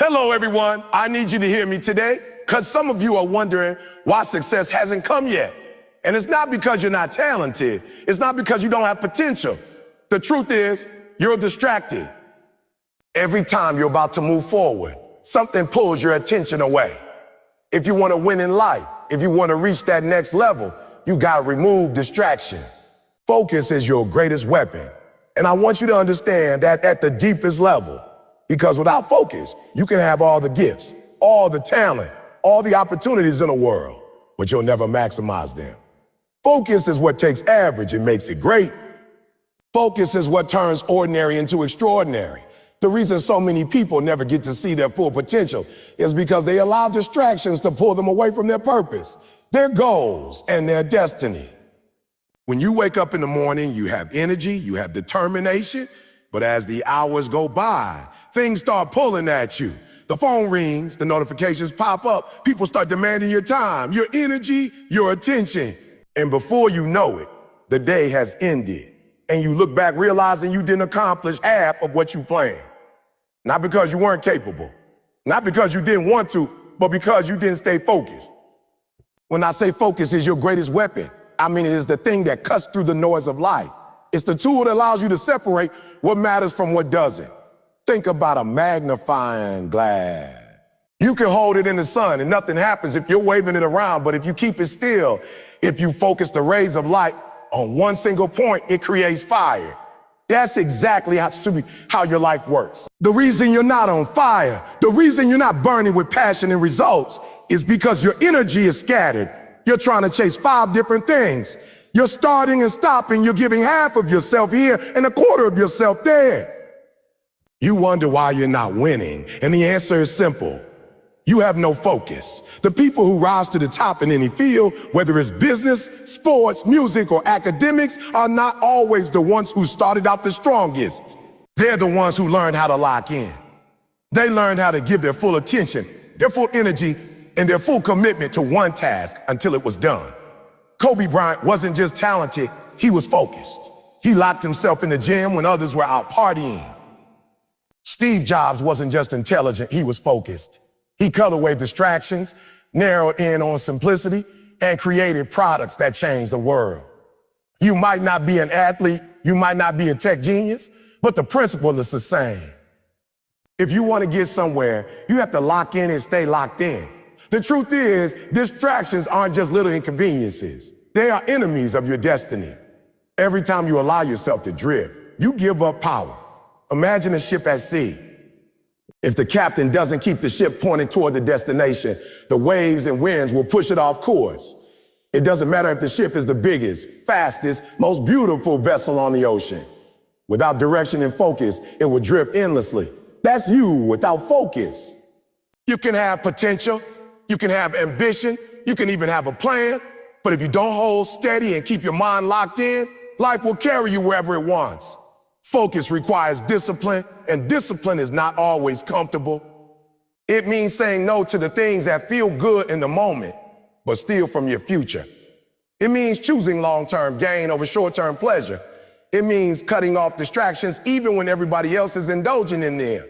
Hello, everyone. I need you to hear me today because some of you are wondering why success hasn't come yet. And it's not because you're not talented. It's not because you don't have potential. The truth is, you're distracted. Every time you're about to move forward, something pulls your attention away. If you want to win in life, if you want to reach that next level, you got to remove distraction. Focus is your greatest weapon. And I want you to understand that at the deepest level, because without focus, you can have all the gifts, all the talent, all the opportunities in the world, but you'll never maximize them. Focus is what takes average and makes it great. Focus is what turns ordinary into extraordinary. The reason so many people never get to see their full potential is because they allow distractions to pull them away from their purpose, their goals, and their destiny. When you wake up in the morning, you have energy, you have determination, but as the hours go by, things start pulling at you. The phone rings, the notifications pop up, people start demanding your time, your energy, your attention. And before you know it, the day has ended. And you look back realizing you didn't accomplish half of what you planned. Not because you weren't capable, not because you didn't want to, but because you didn't stay focused. When I say focus is your greatest weapon, I mean it is the thing that cuts through the noise of life. It's the tool that allows you to separate what matters from what doesn't. Think about a magnifying glass. You can hold it in the sun and nothing happens if you're waving it around, but if you keep it still, if you focus the rays of light on one single point, it creates fire. That's exactly how your life works. The reason you're not on fire, the reason you're not burning with passion and results is because your energy is scattered. You're trying to chase 5 different things. You're starting and stopping. You're giving half of yourself here and a quarter of yourself there. You wonder why you're not winning, and the answer is simple. You have no focus. The people who rise to the top in any field, whether it's business, sports, music, or academics, are not always the ones who started out the strongest. They're the ones who learned how to lock in. They learned how to give their full attention, their full energy, and their full commitment to one task until it was done. Kobe Bryant wasn't just talented, he was focused. He locked himself in the gym when others were out partying. Steve Jobs wasn't just intelligent, he was focused. He cut away distractions, narrowed in on simplicity, and created products that changed the world. You might not be an athlete, you might not be a tech genius, but the principle is the same. If you want to get somewhere, you have to lock in and stay locked in. The truth is, distractions aren't just little inconveniences. They are enemies of your destiny. Every time you allow yourself to drift, you give up power. Imagine a ship at sea. If the captain doesn't keep the ship pointed toward the destination, the waves and winds will push it off course. It doesn't matter if the ship is the biggest, fastest, most beautiful vessel on the ocean. Without direction and focus, it will drift endlessly. That's you without focus. You can have potential, you can have ambition, you can even have a plan, but if you don't hold steady and keep your mind locked in, life will carry you wherever it wants. Focus requires discipline, and discipline is not always comfortable. It means saying no to the things that feel good in the moment, but steal from your future. It means choosing long-term gain over short-term pleasure. It means cutting off distractions even when everybody else is indulging in them.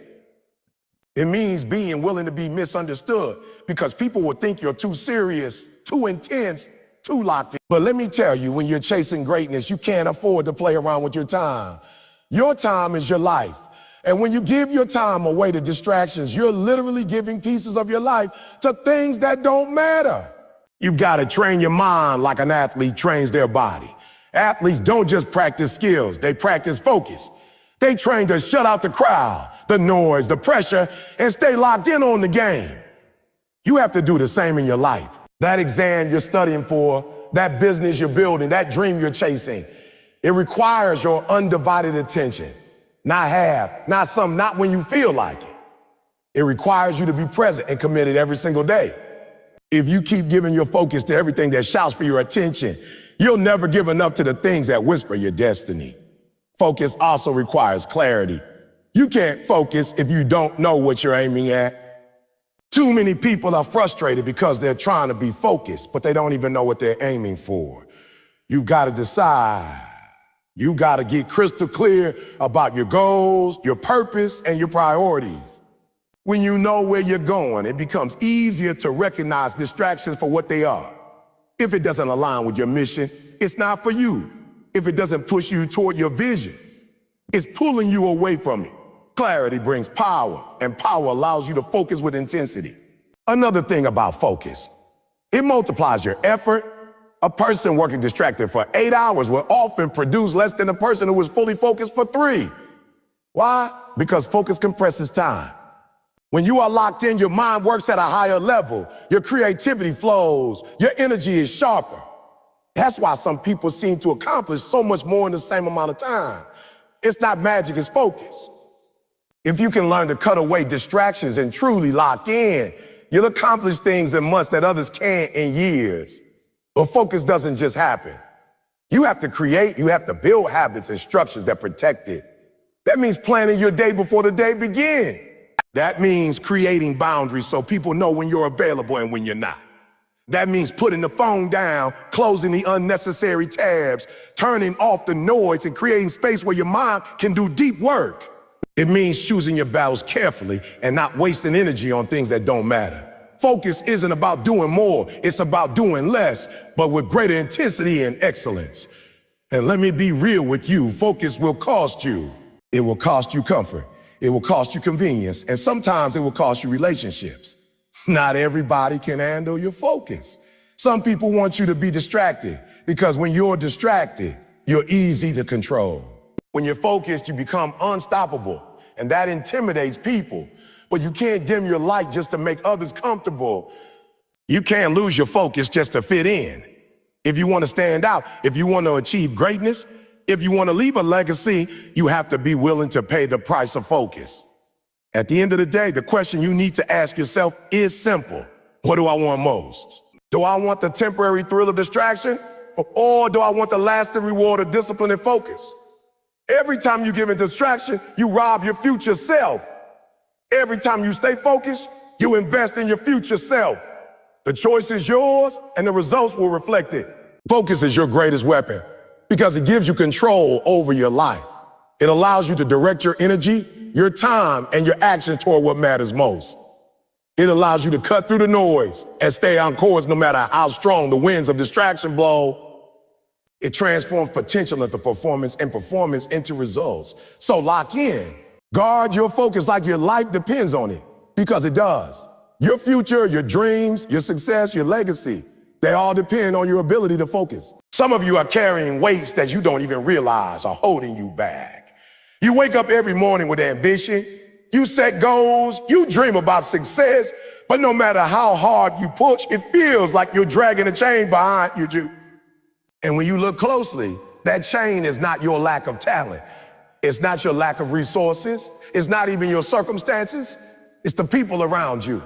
It means being willing to be misunderstood because people will think you're too serious, too intense, too locked in. But let me tell you, when you're chasing greatness, you can't afford to play around with your time. Your time is your life. And when you give your time away to distractions, you're literally giving pieces of your life to things that don't matter. You've got to train your mind like an athlete trains their body. Athletes don't just practice skills, they practice focus. They train to shut out the crowd, the noise, the pressure, and stay locked in on the game. You have to do the same in your life. That exam you're studying for, that business you're building, that dream you're chasing, it requires your undivided attention. Not half, not some, not when you feel like it. It requires you to be present and committed every single day. If you keep giving your focus to everything that shouts for your attention, you'll never give enough to the things that whisper your destiny. Focus also requires clarity. You can't focus if you don't know what you're aiming at. Too many people are frustrated because they're trying to be focused, but they don't even know what they're aiming for. You've got to decide. You got to get crystal clear about your goals, your purpose, and your priorities. When you know where you're going, it becomes easier to recognize distractions for what they are. If it doesn't align with your mission, it's not for you. If it doesn't push you toward your vision, it's pulling you away from it. Clarity brings power, and power allows you to focus with intensity. Another thing about focus, it multiplies your effort. A person working distracted for 8 hours will often produce less than a person who is fully focused for 3. Why? Because focus compresses time. When you are locked in, your mind works at a higher level. Your creativity flows. Your energy is sharper. That's why some people seem to accomplish so much more in the same amount of time. It's not magic, it's focus. If you can learn to cut away distractions and truly lock in, you'll accomplish things in months that others can't in years. But focus doesn't just happen. You have to create, you have to build habits and structures that protect it. That means planning your day before the day begins. That means creating boundaries so people know when you're available and when you're not. That means putting the phone down, closing the unnecessary tabs, turning off the noise, and creating space where your mind can do deep work. It means choosing your battles carefully and not wasting energy on things that don't matter. Focus isn't about doing more, it's about doing less, but with greater intensity and excellence. And let me be real with you, focus will cost you. It will cost you comfort. It will cost you convenience, and sometimes it will cost you relationships. Not everybody can handle your focus. Some people want you to be distracted because when you're distracted, you're easy to control. When you're focused, you become unstoppable, and that intimidates people. But you can't dim your light just to make others comfortable. You can't lose your focus just to fit in. If you want to stand out, if you want to achieve greatness, if you want to leave a legacy, you have to be willing to pay the price of focus. At the end of the day, the question you need to ask yourself is simple. What do I want most? Do I want the temporary thrill of distraction, or do I want the lasting reward of discipline and focus? Every time you give in distraction, you rob your future self. Every time you stay focused, you invest in your future self. The choice is yours, and the results will reflect it. Focus is your greatest weapon because it gives you control over your life. It allows you to direct your energy, your time, and your action toward what matters most. It allows you to cut through the noise and stay on course no matter how strong the winds of distraction blow. It transforms potential into performance and performance into results. So lock in. Guard your focus like your life depends on it, because it does. Your future, your dreams, your success, your legacy, they all depend on your ability to focus. Some of you are carrying weights that you don't even realize are holding you back. You wake up every morning with ambition, you set goals, you dream about success, but no matter how hard you push, it feels like you're dragging a chain behind you. And when you look closely, that chain is not your lack of talent. It's not your lack of resources. It's not even your circumstances. It's the people around you.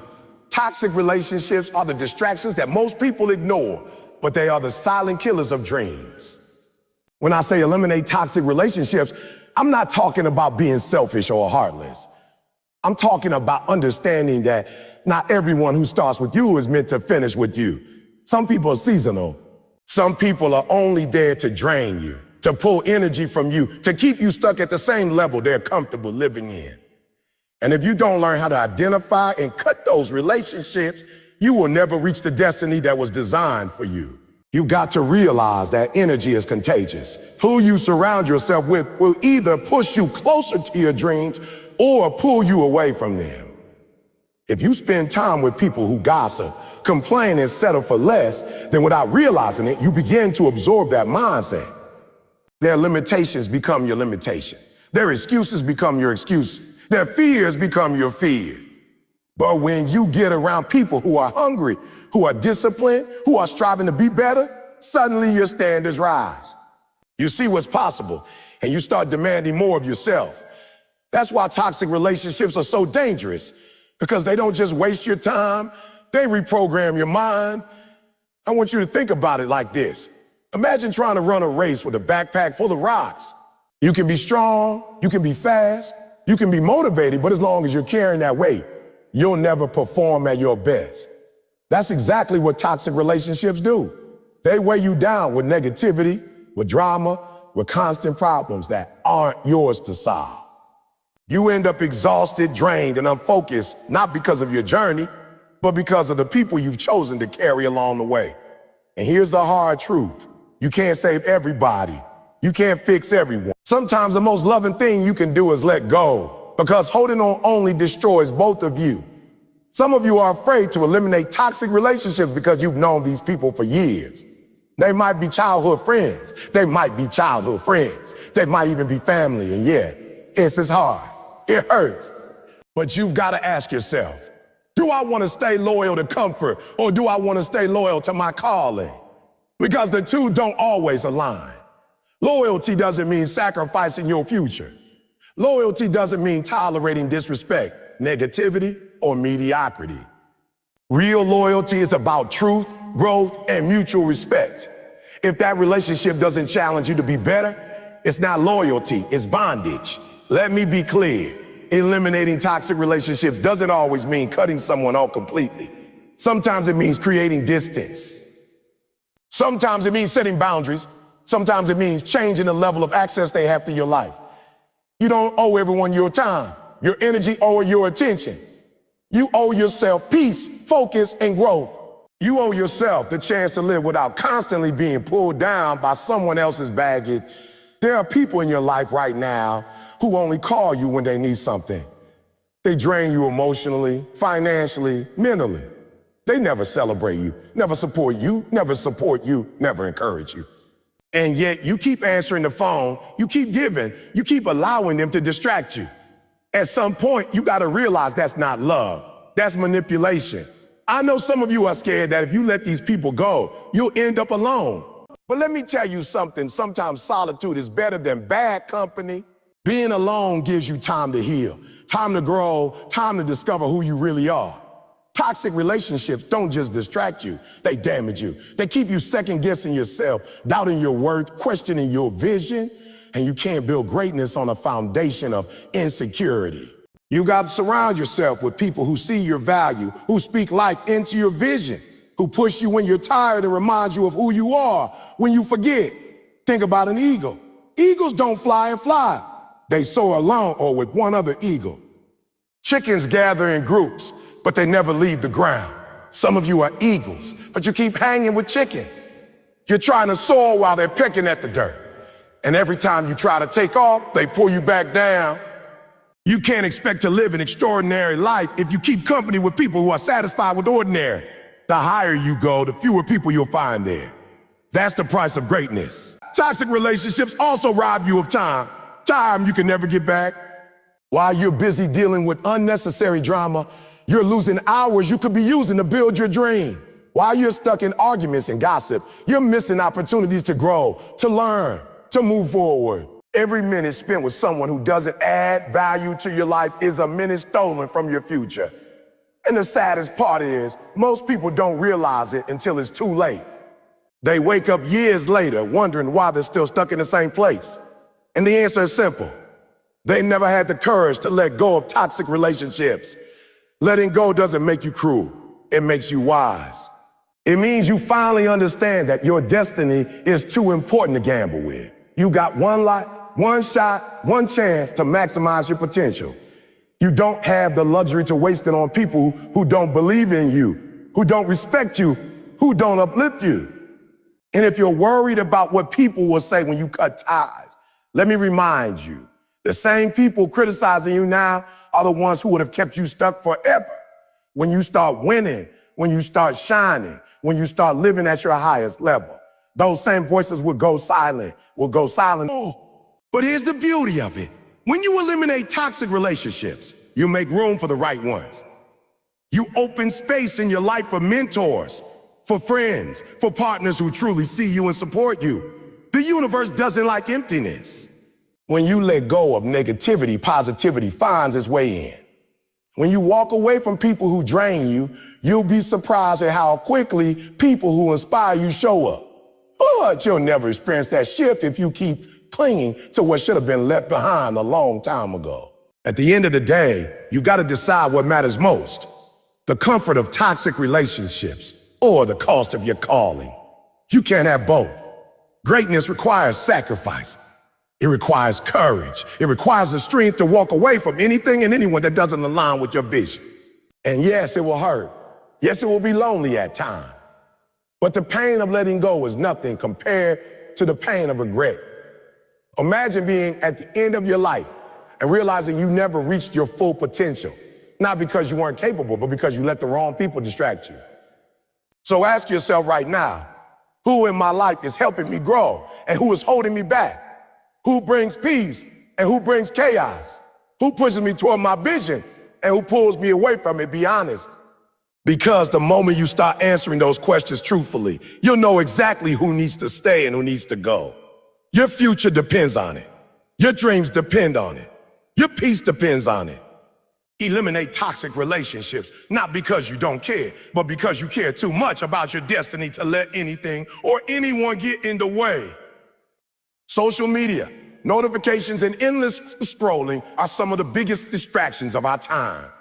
Toxic relationships are the distractions that most people ignore, but they are the silent killers of dreams. When I say eliminate toxic relationships, I'm not talking about being selfish or heartless. I'm talking about understanding that not everyone who starts with you is meant to finish with you. Some people are seasonal. Some people are only there to drain you, to pull energy from you, to keep you stuck at the same level they're comfortable living in. And if you don't learn how to identify and cut those relationships, you will never reach the destiny that was designed for you. You've got to realize that energy is contagious. Who you surround yourself with will either push you closer to your dreams or pull you away from them. If you spend time with people who gossip, complain, and settle for less, then without realizing it, you begin to absorb that mindset. Their limitations become your limitation. Their excuses become your excuse. Their fears become your fear. But when you get around people who are hungry, who are disciplined, who are striving to be better, suddenly your standards rise. You see what's possible, and you start demanding more of yourself. That's why toxic relationships are so dangerous, because they don't just waste your time, they reprogram your mind. I want you to think about it like this. Imagine trying to run a race with a backpack full of rocks. You can be strong, you can be fast, you can be motivated, but as long as you're carrying that weight, you'll never perform at your best. That's exactly what toxic relationships do. They weigh you down with negativity, with drama, with constant problems that aren't yours to solve. You end up exhausted, drained, and unfocused, not because of your journey, but because of the people you've chosen to carry along the way. And here's the hard truth. You can't save everybody. You can't fix everyone. Sometimes the most loving thing you can do is let go, because holding on only destroys both of you. Some of you are afraid to eliminate toxic relationships because you've known these people for years. They might be childhood friends. They might be childhood friends. They might even be family. And yeah, it's hard. It hurts. But you've got to ask yourself, do I want to stay loyal to comfort, or do I want to stay loyal to my calling? Because the two don't always align. Loyalty doesn't mean sacrificing your future. Loyalty doesn't mean tolerating disrespect, negativity, or mediocrity. Real loyalty is about truth, growth, and mutual respect. If that relationship doesn't challenge you to be better, it's not loyalty, it's bondage. Let me be clear. Eliminating toxic relationships doesn't always mean cutting someone off completely. Sometimes it means creating distance. Sometimes it means setting boundaries. Sometimes it means changing the level of access they have to your life. You don't owe everyone your time, your energy, or your attention. You owe yourself peace, focus, and growth. You owe yourself the chance to live without constantly being pulled down by someone else's baggage. There are people in your life right now who only call you when they need something. They drain you emotionally, financially, mentally. They never celebrate you, never support you, never encourage you. And yet you keep answering the phone, you keep giving, you keep allowing them to distract you. At some point, you gotta realize that's not love, that's manipulation. I know some of you are scared that if you let these people go, you'll end up alone. But let me tell you something, sometimes solitude is better than bad company. Being alone gives you time to heal, time to grow, time to discover who you really are. Toxic relationships don't just distract you, they damage you. They keep you second-guessing yourself, doubting your worth, questioning your vision, and you can't build greatness on a foundation of insecurity. You got to surround yourself with people who see your value, who speak life into your vision, who push you when you're tired and remind you of who you are when you forget. Think about an eagle. Eagles don't fly and fly. They soar alone or with one other eagle. Chickens gather in groups, but they never leave the ground. Some of you are eagles, but you keep hanging with chicken. You're trying to soar while they're pecking at the dirt. And every time you try to take off, they pull you back down. You can't expect to live an extraordinary life if you keep company with people who are satisfied with ordinary. The higher you go, the fewer people you'll find there. That's the price of greatness. Toxic relationships also rob you of time. Time you can never get back. While you're busy dealing with unnecessary drama, you're losing hours you could be using to build your dream. While you're stuck in arguments and gossip, you're missing opportunities to grow, to learn, to move forward. Every minute spent with someone who doesn't add value to your life is a minute stolen from your future. And the saddest part is, most people don't realize it until it's too late. They wake up years later wondering why they're still stuck in the same place. And the answer is simple. They never had the courage to let go of toxic relationships. Letting go doesn't make you cruel. It makes you wise. It means you finally understand that your destiny is too important to gamble with. You got one life, one shot, one chance to maximize your potential. You don't have the luxury to waste it on people who don't believe in you, who don't respect you, who don't uplift you. And if you're worried about what people will say when you cut ties, let me remind you, the same people criticizing you now are the ones who would have kept you stuck forever. When you start winning, when you start shining, when you start living at your highest level, those same voices will go silent. Oh, but here's the beauty of it. When you eliminate toxic relationships, you make room for the right ones. You open space in your life for mentors, for friends, for partners who truly see you and support you. The universe doesn't like emptiness. When you let go of negativity, positivity finds its way in. When you walk away from people who drain you, you'll be surprised at how quickly people who inspire you show up. But you'll never experience that shift if you keep clinging to what should have been left behind a long time ago. At the end of the day, you got to decide what matters most: the comfort of toxic relationships or the cost of your calling. You can't have both. Greatness requires sacrifice. It requires courage. It requires the strength to walk away from anything and anyone that doesn't align with your vision. And yes, it will hurt. Yes, it will be lonely at times. But the pain of letting go is nothing compared to the pain of regret. Imagine being at the end of your life and realizing you never reached your full potential, not because you weren't capable, but because you let the wrong people distract you. So ask yourself right now, who in my life is helping me grow and who is holding me back? Who brings peace and who brings chaos? Who pushes me toward my vision and who pulls me away from it? Be honest. Because the moment you start answering those questions truthfully, you'll know exactly who needs to stay and who needs to go. Your future depends on it. Your dreams depend on it. Your peace depends on it. Eliminate toxic relationships, not because you don't care, but because you care too much about your destiny to let anything or anyone get in the way. Social media, notifications, and endless scrolling are some of the biggest distractions of our time.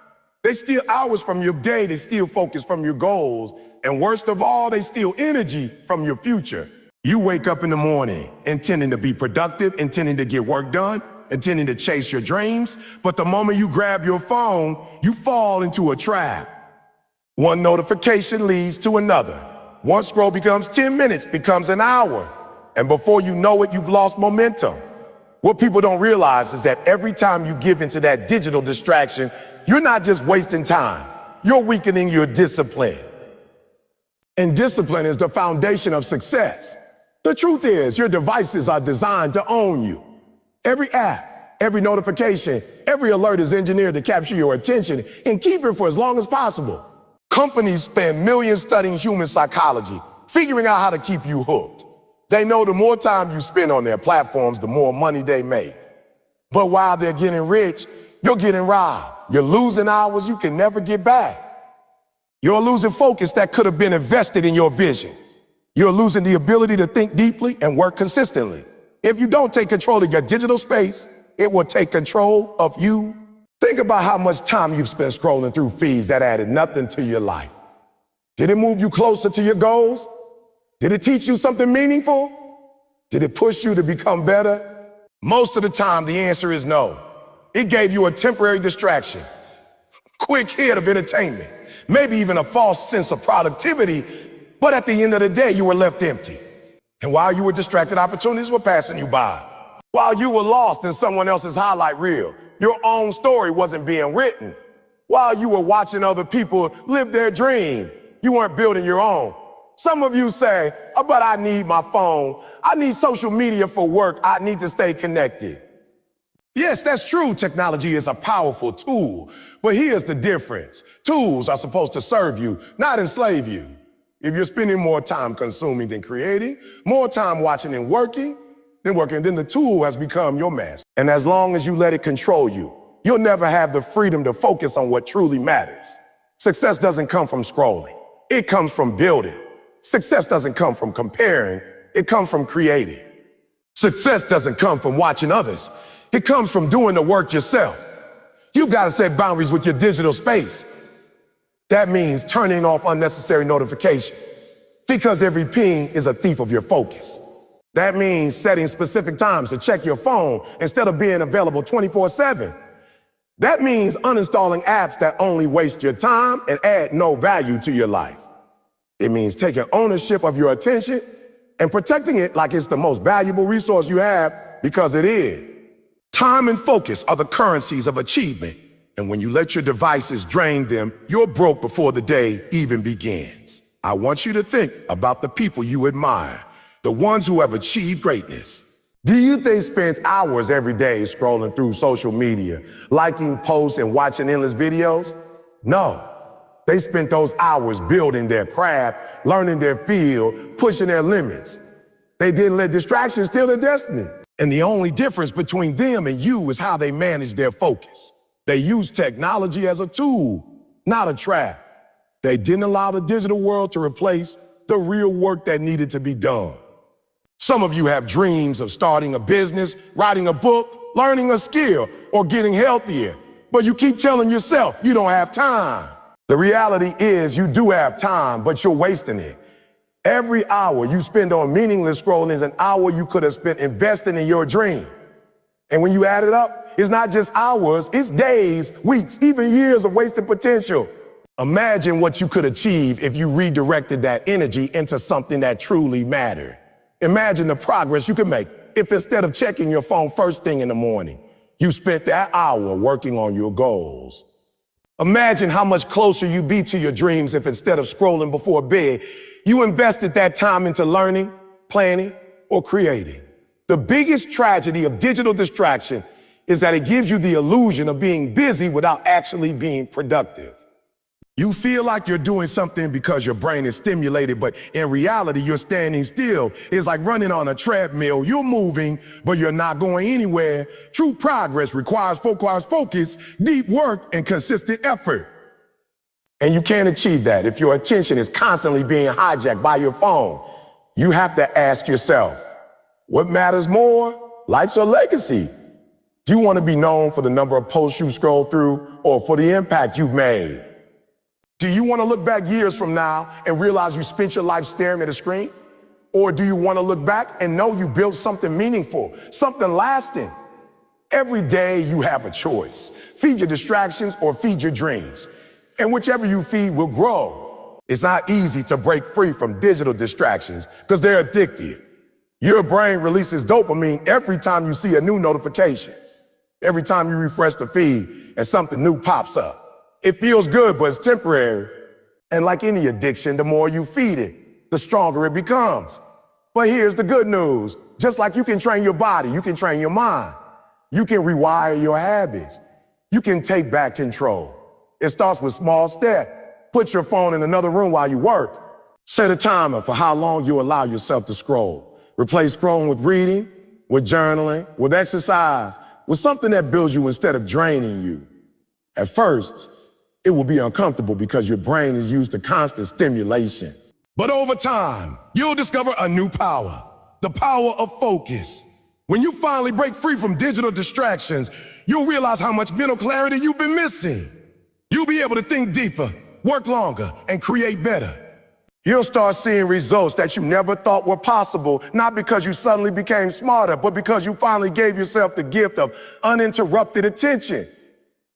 They steal hours from your day, they steal focus from your goals, and worst of all, they steal energy from your future. You wake up in the morning intending to be productive, intending to get work done, intending to chase your dreams, but the moment you grab your phone, you fall into a trap. One notification leads to another. One scroll becomes 10 minutes, becomes an hour, and before you know it, you've lost momentum. What people don't realize is that every time you give into that digital distraction, you're not just wasting time, you're weakening your discipline. And discipline is the foundation of success. The truth is, your devices are designed to own you. Every app, every notification, every alert is engineered to capture your attention and keep it for as long as possible. Companies spend millions studying human psychology, figuring out how to keep you hooked. They know the more time you spend on their platforms, the more money they make. But while they're getting rich, you're getting robbed. You're losing hours you can never get back. You're losing focus that could have been invested in your vision. You're losing the ability to think deeply and work consistently. If you don't take control of your digital space, it will take control of you. Think about how much time you've spent scrolling through feeds that added nothing to your life. Did it move you closer to your goals? Did it teach you something meaningful? Did it push you to become better? Most of the time, the answer is no. It gave you a temporary distraction, quick hit of entertainment, maybe even a false sense of productivity, but at the end of the day, you were left empty. And while you were distracted, opportunities were passing you by. While you were lost in someone else's highlight reel, your own story wasn't being written. While you were watching other people live their dream, you weren't building your own. Some of you say, oh, but I need my phone. I need social media for work. I need to stay connected. Yes, that's true. Technology is a powerful tool, but here's the difference. Tools are supposed to serve you, not enslave you. If you're spending more time consuming than creating, more time watching and working, then the tool has become your master. And as long as you let it control you, you'll never have the freedom to focus on what truly matters. Success doesn't come from scrolling. It comes from building. Success doesn't come from comparing. It comes from creating. Success doesn't come from watching others. It comes from doing the work yourself. You've got to set boundaries with your digital space. That means turning off unnecessary notifications, because every ping is a thief of your focus. That means setting specific times to check your phone instead of being available 24/7. That means uninstalling apps that only waste your time and add no value to your life. It means taking ownership of your attention and protecting it like it's the most valuable resource you have, because it is. Time and focus are the currencies of achievement. And when you let your devices drain them, you're broke before the day even begins. I want you to think about the people you admire, the ones who have achieved greatness. Do you think they spend hours every day scrolling through social media, liking posts and watching endless videos? No. They spent those hours building their craft, learning their field, pushing their limits. They didn't let distractions steal their destiny. And the only difference between them and you is how they manage their focus. They used technology as a tool, not a trap. They didn't allow the digital world to replace the real work that needed to be done. Some of you have dreams of starting a business, writing a book, learning a skill, or getting healthier, but you keep telling yourself you don't have time. The reality is you do have time, but you're wasting it. Every hour you spend on meaningless scrolling is an hour you could have spent investing in your dream. And when you add it up, it's not just hours, it's days, weeks, even years of wasted potential. Imagine what you could achieve if you redirected that energy into something that truly mattered. Imagine the progress you could make if instead of checking your phone first thing in the morning, you spent that hour working on your goals. Imagine how much closer you'd be to your dreams if instead of scrolling before bed, you invested that time into learning, planning, or creating. The biggest tragedy of digital distraction is that it gives you the illusion of being busy without actually being productive. You feel like you're doing something because your brain is stimulated, but in reality, you're standing still. It's like running on a treadmill. You're moving, but you're not going anywhere. True progress requires focus, deep work, and consistent effort. And you can't achieve that if your attention is constantly being hijacked by your phone. You have to ask yourself, what matters more, likes or legacy? Do you want to be known for the number of posts you scroll through or for the impact you've made? Do you want to look back years from now and realize you spent your life staring at a screen? Or do you want to look back and know you built something meaningful, something lasting? Every day you have a choice. Feed your distractions or feed your dreams. And whichever you feed will grow. It's not easy to break free from digital distractions because they're addictive. Your brain releases dopamine every time you see a new notification. Every time you refresh the feed and something new pops up. It feels good, but it's temporary. And like any addiction, the more you feed it, the stronger it becomes. But here's the good news. Just like you can train your body, you can train your mind. You can rewire your habits. You can take back control. It starts with small steps. Put your phone in another room while you work. Set a timer for how long you allow yourself to scroll. Replace scrolling with reading, with journaling, with exercise, with something that builds you instead of draining you. At first, it will be uncomfortable because your brain is used to constant stimulation. But over time, you'll discover a new power, the power of focus. When you finally break free from digital distractions, you'll realize how much mental clarity you've been missing. You'll be able to think deeper, work longer, and create better. You'll start seeing results that you never thought were possible, not because you suddenly became smarter, but because you finally gave yourself the gift of uninterrupted attention.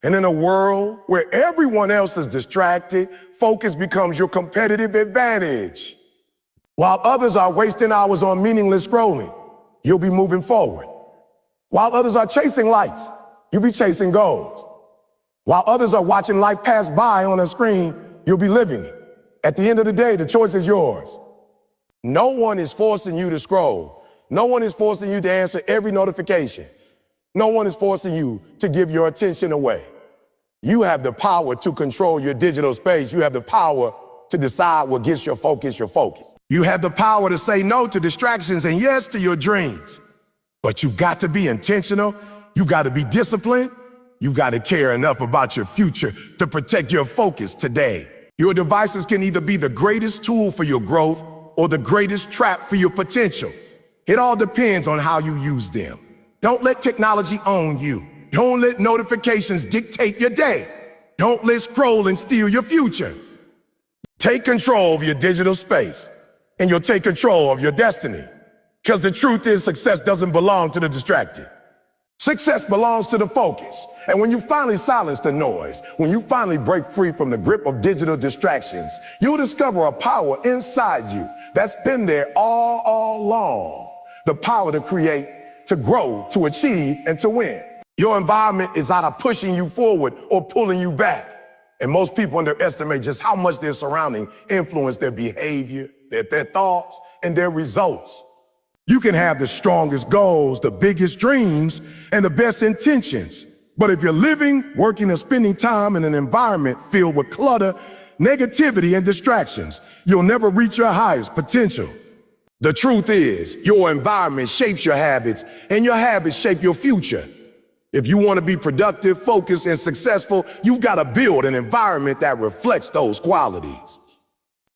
And in a world where everyone else is distracted, focus becomes your competitive advantage. While others are wasting hours on meaningless scrolling, you'll be moving forward. While others are chasing likes, you'll be chasing goals. While others are watching life pass by on a screen, you'll be living it. At the end of the day, the choice is yours. No one is forcing you to scroll. No one is forcing you to answer every notification. No one is forcing you to give your attention away. You have the power to control your digital space. You have the power to decide what gets your focus your focus. You have the power to say no to distractions and yes to your dreams. But you've got to be intentional. You got to be disciplined. You got to care enough about your future to protect your focus today. Your devices can either be the greatest tool for your growth or the greatest trap for your potential. It all depends on how you use them. Don't let technology own you. Don't let notifications dictate your day. Don't let scrolling steal your future. Take control of your digital space, and you'll take control of your destiny. Because the truth is, success doesn't belong to the distracted. Success belongs to the focus. And when you finally silence the noise, when you finally break free from the grip of digital distractions, you'll discover a power inside you that's been there all along. The power to create, to grow, to achieve, and to win. Your environment is either pushing you forward or pulling you back. And most people underestimate just how much their surrounding influence their behavior, their thoughts, and their results. You can have the strongest goals, the biggest dreams, and the best intentions. But if you're living, working, and spending time in an environment filled with clutter, negativity, and distractions, you'll never reach your highest potential. The truth is, your environment shapes your habits, and your habits shape your future. If you want to be productive, focused, and successful, you've got to build an environment that reflects those qualities.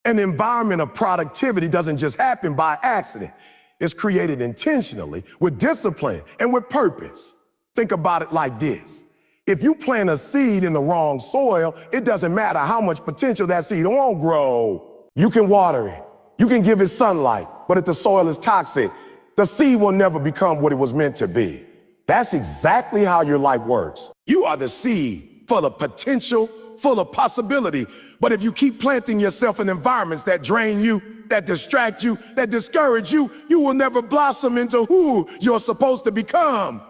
An environment of productivity doesn't just happen by accident. It's created intentionally, with discipline and with purpose. Think about it like this. If you plant a seed in the wrong soil, it doesn't matter how much potential that seed won't grow. You can water it. You can give it sunlight, but if the soil is toxic, the seed will never become what it was meant to be. That's exactly how your life works. You are the seed, full of potential, full of possibility. But if you keep planting yourself in environments that drain you, that distract you, that discourage you, you will never blossom into who you're supposed to become.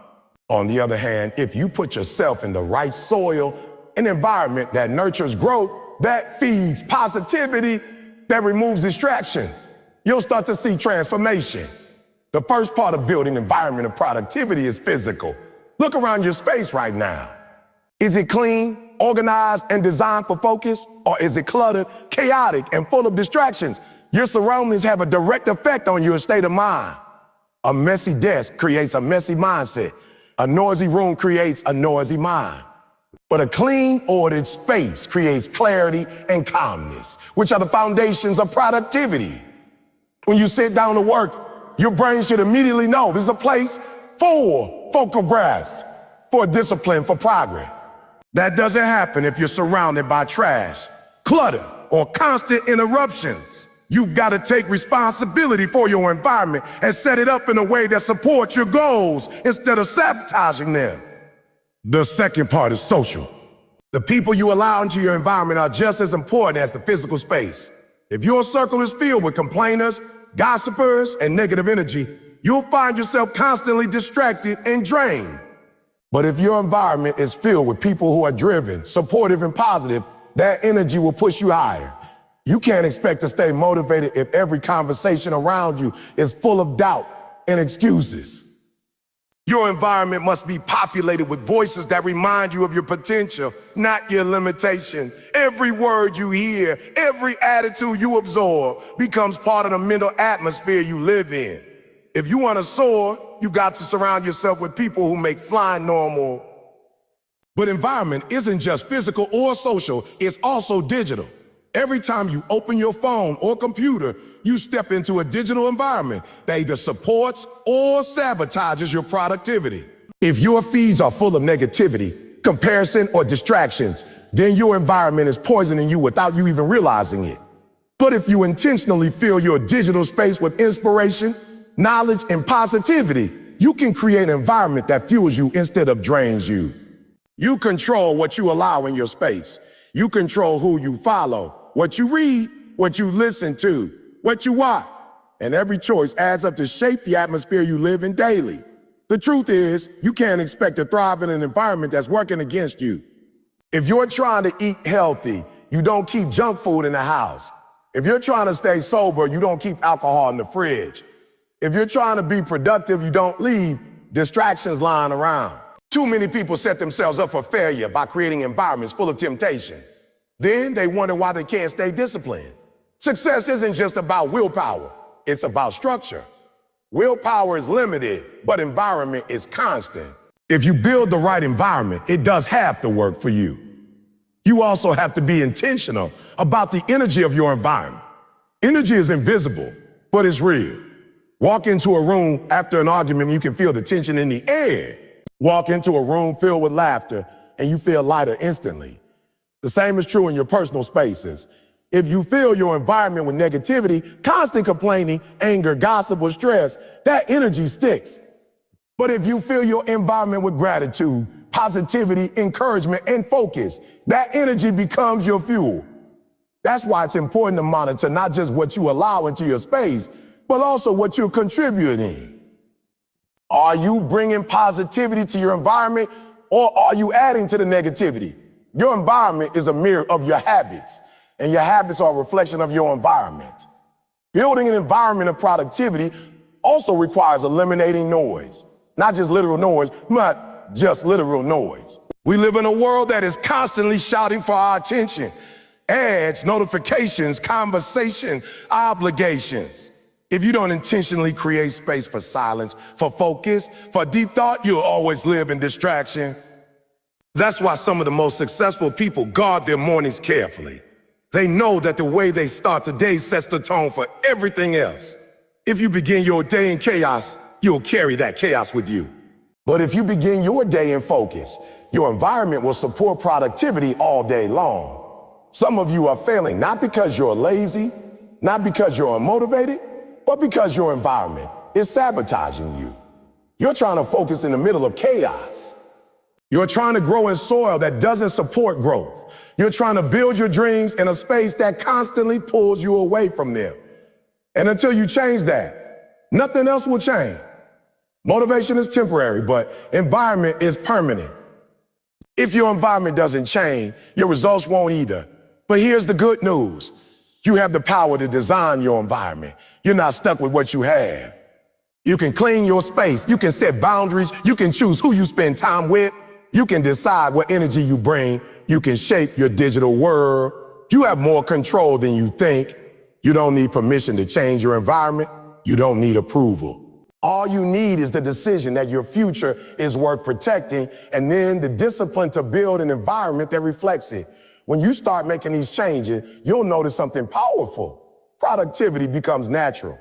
On the other hand, if you put yourself in the right soil, an environment that nurtures growth, that feeds positivity, that removes distraction, you'll start to see transformation. The first part of building an environment of productivity is physical. Look around your space right now. Is it clean, organized, and designed for focus? Or is it cluttered, chaotic, and full of distractions? Your surroundings have a direct effect on your state of mind. A messy desk creates a messy mindset. A noisy room creates a noisy mind. But a clean, ordered space creates clarity and calmness, which are the foundations of productivity. When you sit down to work, your brain should immediately know this is a place for focal grasp, for discipline, for progress. That doesn't happen if you're surrounded by trash, clutter, or constant interruptions. You've got to take responsibility for your environment and set it up in a way that supports your goals instead of sabotaging them. The second part is social. The people you allow into your environment are just as important as the physical space. If your circle is filled with complainers, gossipers, and negative energy, you'll find yourself constantly distracted and drained. But if your environment is filled with people who are driven, supportive, and positive, that energy will push you higher. You can't expect to stay motivated if every conversation around you is full of doubt and excuses. Your environment must be populated with voices that remind you of your potential, not your limitation. Every word you hear, every attitude you absorb becomes part of the mental atmosphere you live in. If you want to soar, you got to surround yourself with people who make flying normal. But environment isn't just physical or social, it's also digital. Every time you open your phone or computer, you step into a digital environment that either supports or sabotages your productivity. If your feeds are full of negativity, comparison, or distractions, then your environment is poisoning you without you even realizing it. But if you intentionally fill your digital space with inspiration, knowledge, and positivity, you can create an environment that fuels you instead of drains you. You control what you allow in your space. You control who you follow, what you read, what you listen to, what you watch. And every choice adds up to shape the atmosphere you live in daily. The truth is, you can't expect to thrive in an environment that's working against you. If you're trying to eat healthy, you don't keep junk food in the house. If you're trying to stay sober, you don't keep alcohol in the fridge. If you're trying to be productive, you don't leave distractions lying around. Too many people set themselves up for failure by creating environments full of temptation. Then they wonder why they can't stay disciplined. Success isn't just about willpower, it's about structure. Willpower is limited, but environment is constant. If you build the right environment, it does half the work for you. You also have to be intentional about the energy of your environment. Energy is invisible, but it's real. Walk into a room after an argument, you can feel the tension in the air. Walk into a room filled with laughter, and you feel lighter instantly. The same is true in your personal spaces. If you fill your environment with negativity, constant complaining, anger, gossip, or stress, that energy sticks. But if you fill your environment with gratitude, positivity, encouragement, and focus, that energy becomes your fuel. That's why it's important to monitor not just what you allow into your space, but also what you're contributing. Are you bringing positivity to your environment, or are you adding to the negativity? Your environment is a mirror of your habits, and your habits are a reflection of your environment. Building an environment of productivity also requires eliminating noise. Not just literal noise, but just literal noise. We live in a world that is constantly shouting for our attention. Ads, notifications, conversation, obligations. If you don't intentionally create space for silence, for focus, for deep thought, you'll always live in distraction. That's why some of the most successful people guard their mornings carefully. They know that the way they start the day sets the tone for everything else. If you begin your day in chaos, you'll carry that chaos with you. But if you begin your day in focus, your environment will support productivity all day long. Some of you are failing not because you're lazy, not because you're unmotivated, but because your environment is sabotaging you. You're trying to focus in the middle of chaos. You're trying to grow in soil that doesn't support growth. You're trying to build your dreams in a space that constantly pulls you away from them. And until you change that, nothing else will change. Motivation is temporary, but environment is permanent. If your environment doesn't change, your results won't either. But here's the good news. You have the power to design your environment. You're not stuck with what you have. You can clean your space. You can set boundaries. You can choose who you spend time with. You can decide what energy you bring. You can shape your digital world. You have more control than you think. You don't need permission to change your environment. You don't need approval. All you need is the decision that your future is worth protecting, and then the discipline to build an environment that reflects it. When you start making these changes, you'll notice something powerful. Productivity becomes natural.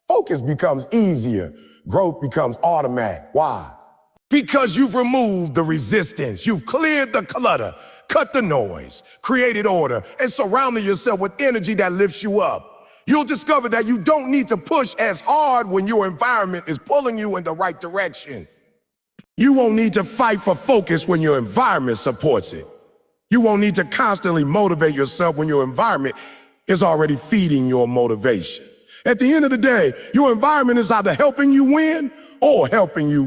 Focus becomes easier. Growth becomes automatic. Why? Because you've removed the resistance. You've cleared the clutter, cut the noise, created order, and surrounded yourself with energy that lifts you up. You'll discover that you don't need to push as hard when your environment is pulling you in the right direction. You won't need to fight for focus when your environment supports it. You won't need to constantly motivate yourself when your environment is already feeding your motivation. At the end of the day, your environment is either helping you win or helping you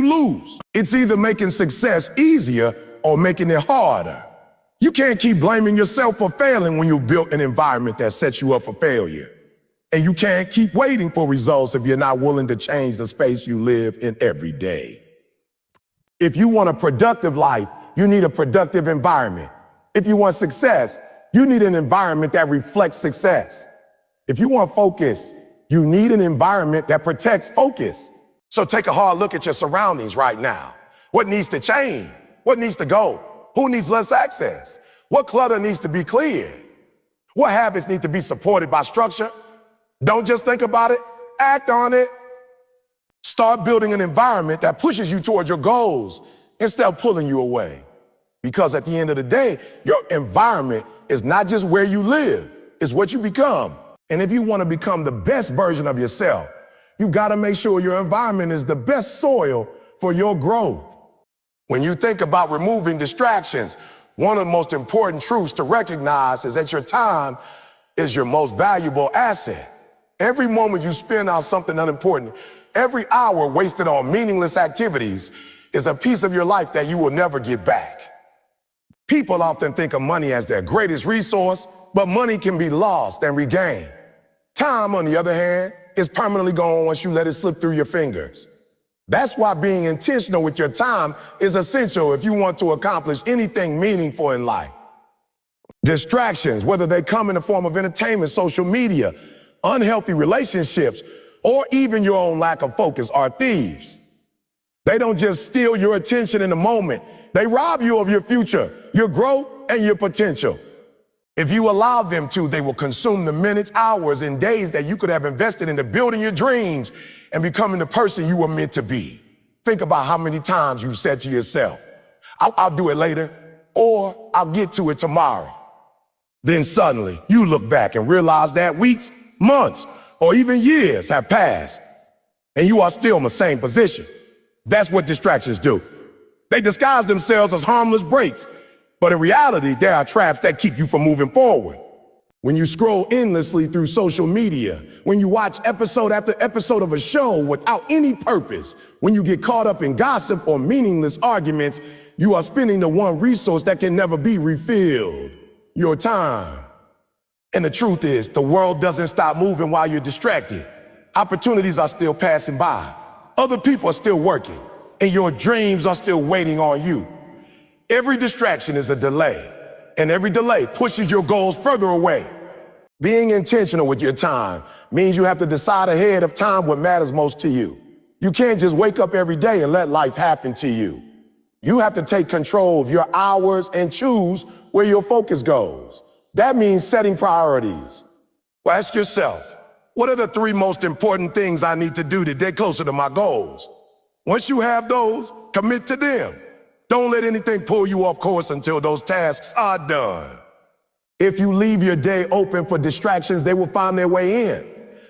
lose. It's either making success easier or making it harder. You can't keep blaming yourself for failing when you built an environment that sets you up for failure. And you can't keep waiting for results if you're not willing to change the space you live in every day. If you want a productive life, you need a productive environment. If you want success, you need an environment that reflects success. If you want focus, you need an environment that protects focus. So take a hard look at your surroundings right now. What needs to change? What needs to go? Who needs less access? What clutter needs to be cleared? What habits need to be supported by structure? Don't just think about it, act on it. Start building an environment that pushes you toward your goals instead of pulling you away. Because at the end of the day, your environment is not just where you live, it's what you become. And if you want to become the best version of yourself, you've got to make sure your environment is the best soil for your growth. When you think about removing distractions, one of the most important truths to recognize is that your time is your most valuable asset. Every moment you spend on something unimportant, every hour wasted on meaningless activities is a piece of your life that you will never get back. People often think of money as their greatest resource, but money can be lost and regained. Time, on the other hand, is permanently gone once you let it slip through your fingers. That's why being intentional with your time is essential if you want to accomplish anything meaningful in life. Distractions, whether they come in the form of entertainment, social media, unhealthy relationships, or even your own lack of focus, are thieves. They don't just steal your attention in the moment. They rob you of your future, your growth, and your potential. If you allow them to, they will consume the minutes, hours, and days that you could have invested into building your dreams and becoming the person you were meant to be. Think about how many times you've said to yourself, I'll do it later, or I'll get to it tomorrow. Then suddenly you look back and realize that weeks, months, or even years have passed, and you are still in the same position. That's what distractions do. They disguise themselves as harmless breaks, but in reality, they are traps that keep you from moving forward. When you scroll endlessly through social media, when you watch episode after episode of a show without any purpose, when you get caught up in gossip or meaningless arguments, you are spending the one resource that can never be refilled, your time. And the truth is, the world doesn't stop moving while you're distracted. Opportunities are still passing by. Other people are still working, and your dreams are still waiting on you. Every distraction is a delay, and every delay pushes your goals further away. Being intentional with your time means you have to decide ahead of time what matters most to you. You can't just wake up every day and let life happen to you. You have to take control of your hours and choose where your focus goes. That means setting priorities. Well, ask yourself, what are the 3 most important things I need to do to get closer to my goals? Once you have those, commit to them. Don't let anything pull you off course until those tasks are done. If you leave your day open for distractions, they will find their way in.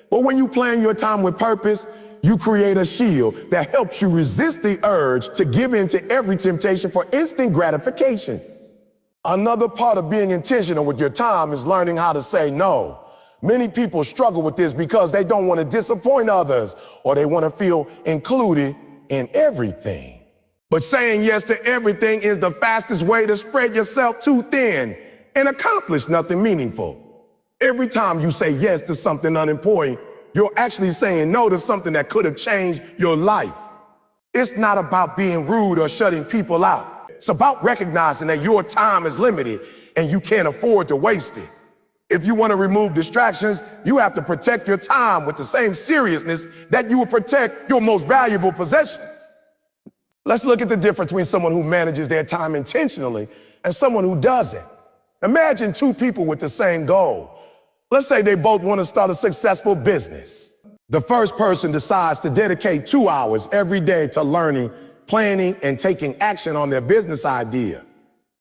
But when you plan your time with purpose, you create a shield that helps you resist the urge to give in to every temptation for instant gratification. Another part of being intentional with your time is learning how to say no. Many people struggle with this because they don't want to disappoint others or they want to feel included in everything. But saying yes to everything is the fastest way to spread yourself too thin and accomplish nothing meaningful. Every time you say yes to something unimportant, you're actually saying no to something that could have changed your life. It's not about being rude or shutting people out. It's about recognizing that your time is limited and you can't afford to waste it. If you want to remove distractions, you have to protect your time with the same seriousness that you would protect your most valuable possession. Let's look at the difference between someone who manages their time intentionally and someone who doesn't. Imagine two people with the same goal. Let's say they both want to start a successful business. The first person decides to dedicate 2 hours every day to learning, planning, and taking action on their business idea.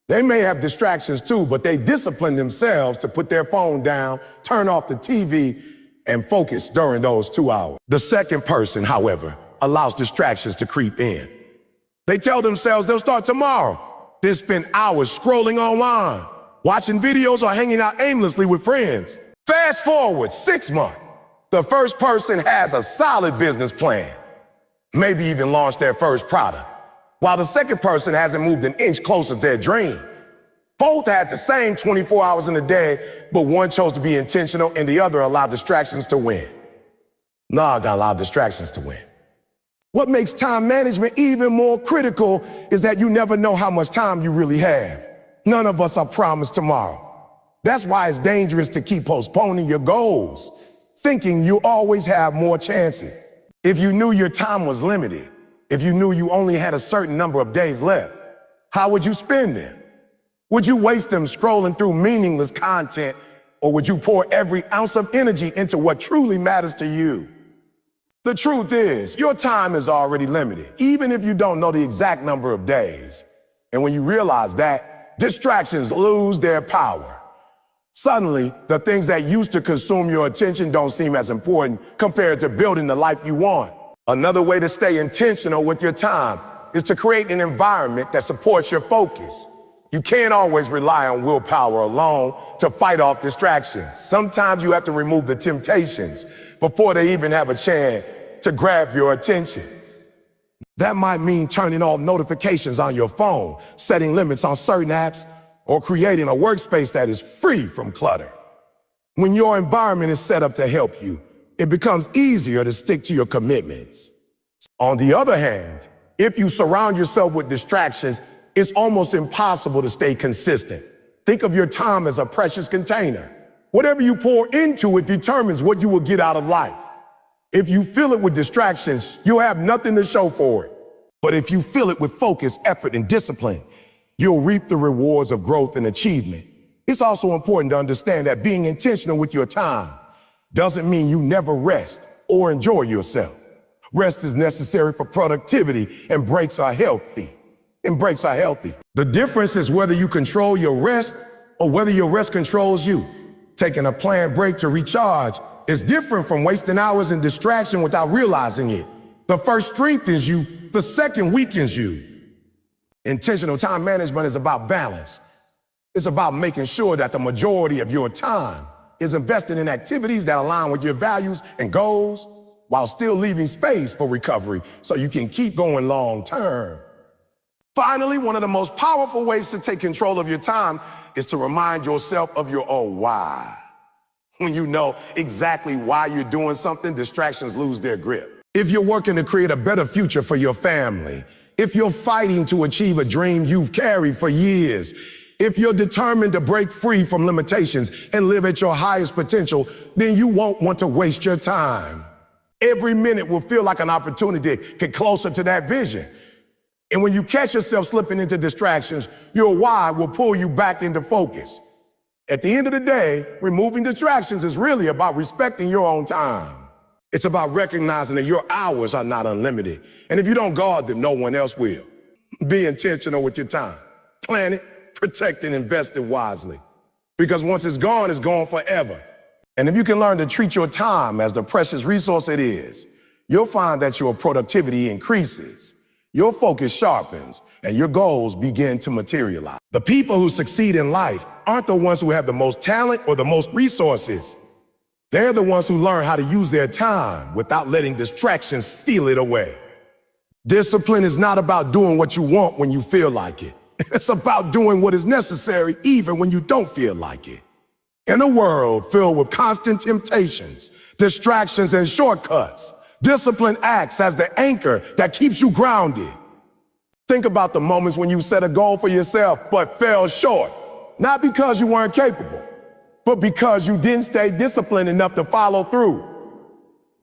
They may have distractions too, but they discipline themselves to put their phone down, turn off the TV, and focus during those 2 hours. The second person, however, allows distractions to creep in. They tell themselves they'll start tomorrow, then spend hours scrolling online, watching videos, or hanging out aimlessly with friends. Fast forward 6 months. The first person has a solid business plan, maybe even launched their first product, while the second person hasn't moved an inch closer to their dream. Both had the same 24 hours in a day, but one chose to be intentional and the other allowed distractions to win. Nah, I allowed distractions to win. What makes time management even more critical is that you never know how much time you really have. None of us are promised tomorrow. That's why it's dangerous to keep postponing your goals, thinking you always have more chances. If you knew your time was limited, if you knew you only had a certain number of days left, how would you spend them? Would you waste them scrolling through meaningless content, or would you pour every ounce of energy into what truly matters to you? The truth is, your time is already limited, even if you don't know the exact number of days. And when you realize that, distractions lose their power. Suddenly, the things that used to consume your attention don't seem as important compared to building the life you want. Another way to stay intentional with your time is to create an environment that supports your focus. You can't always rely on willpower alone to fight off distractions. Sometimes you have to remove the temptations before they even have a chance to grab your attention. That might mean turning off notifications on your phone, setting limits on certain apps, or creating a workspace that is free from clutter. When your environment is set up to help you, it becomes easier to stick to your commitments. On the other hand, if you surround yourself with distractions, it's almost impossible to stay consistent. Think of your time as a precious container. Whatever you pour into it determines what you will get out of life. If you fill it with distractions, you'll have nothing to show for it. But if you fill it with focus, effort, and discipline, you'll reap the rewards of growth and achievement. It's also important to understand that being intentional with your time doesn't mean you never rest or enjoy yourself. Rest is necessary for productivity, and breaks are healthy. The difference is whether you control your rest or whether your rest controls you. Taking a planned break to recharge is different from wasting hours in distraction without realizing it. The first strengthens you, the second weakens you. Intentional time management is about balance. It's about making sure that the majority of your time is invested in activities that align with your values and goals, while still leaving space for recovery so you can keep going long term. Finally, one of the most powerful ways to take control of your time is to remind yourself of your own why. When you know exactly why you're doing something, distractions lose their grip. If you're working to create a better future for your family, if you're fighting to achieve a dream you've carried for years, if you're determined to break free from limitations and live at your highest potential, then you won't want to waste your time. Every minute will feel like an opportunity to get closer to that vision. And when you catch yourself slipping into distractions, your why will pull you back into focus. At the end of the day, removing distractions is really about respecting your own time. It's about recognizing that your hours are not unlimited. And if you don't guard them, no one else will. Be intentional with your time. Plan it, protect it, invest it wisely. Because once it's gone forever. And if you can learn to treat your time as the precious resource it is, you'll find that your productivity increases, your focus sharpens, and your goals begin to materialize. The people who succeed in life aren't the ones who have the most talent or the most resources. They're the ones who learn how to use their time without letting distractions steal it away. Discipline is not about doing what you want when you feel like it. It's about doing what is necessary even when you don't feel like it. In a world filled with constant temptations, distractions, and shortcuts, discipline acts as the anchor that keeps you grounded. Think about the moments when you set a goal for yourself but fell short, not because you weren't capable, but because you didn't stay disciplined enough to follow through.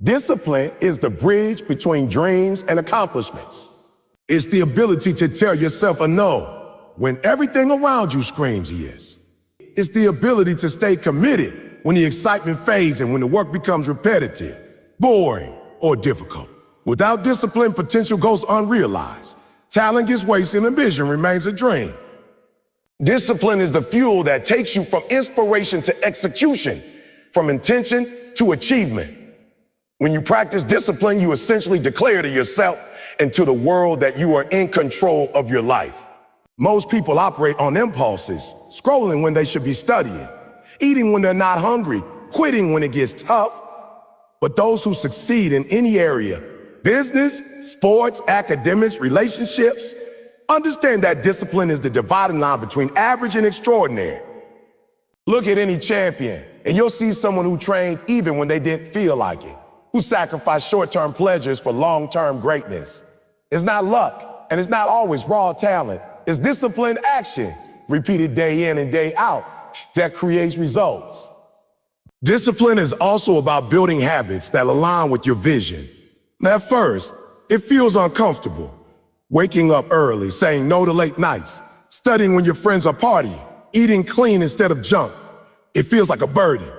Discipline is the bridge between dreams and accomplishments. It's the ability to tell yourself a no when everything around you screams yes. It's the ability to stay committed when the excitement fades and when the work becomes repetitive, boring, or difficult. Without discipline, potential goes unrealized. Talent gets wasted and vision remains a dream. Discipline is the fuel that takes you from inspiration to execution, from intention to achievement. When you practice discipline, you essentially declare to yourself and to the world that you are in control of your life. Most people operate on impulses, scrolling when they should be studying, eating when they're not hungry, quitting when it gets tough. But those who succeed in any area, business, sports, academics, relationships, understand that discipline is the dividing line between average and extraordinary. Look at any champion, and you'll see someone who trained even when they didn't feel like it, who sacrificed short-term pleasures for long-term greatness. It's not luck, and it's not always raw talent. It's disciplined action, repeated day in and day out, that creates results. Discipline is also about building habits that align with your vision. At first, it feels uncomfortable. Waking up early, saying no to late nights, studying when your friends are partying, eating clean instead of junk. It feels like a burden.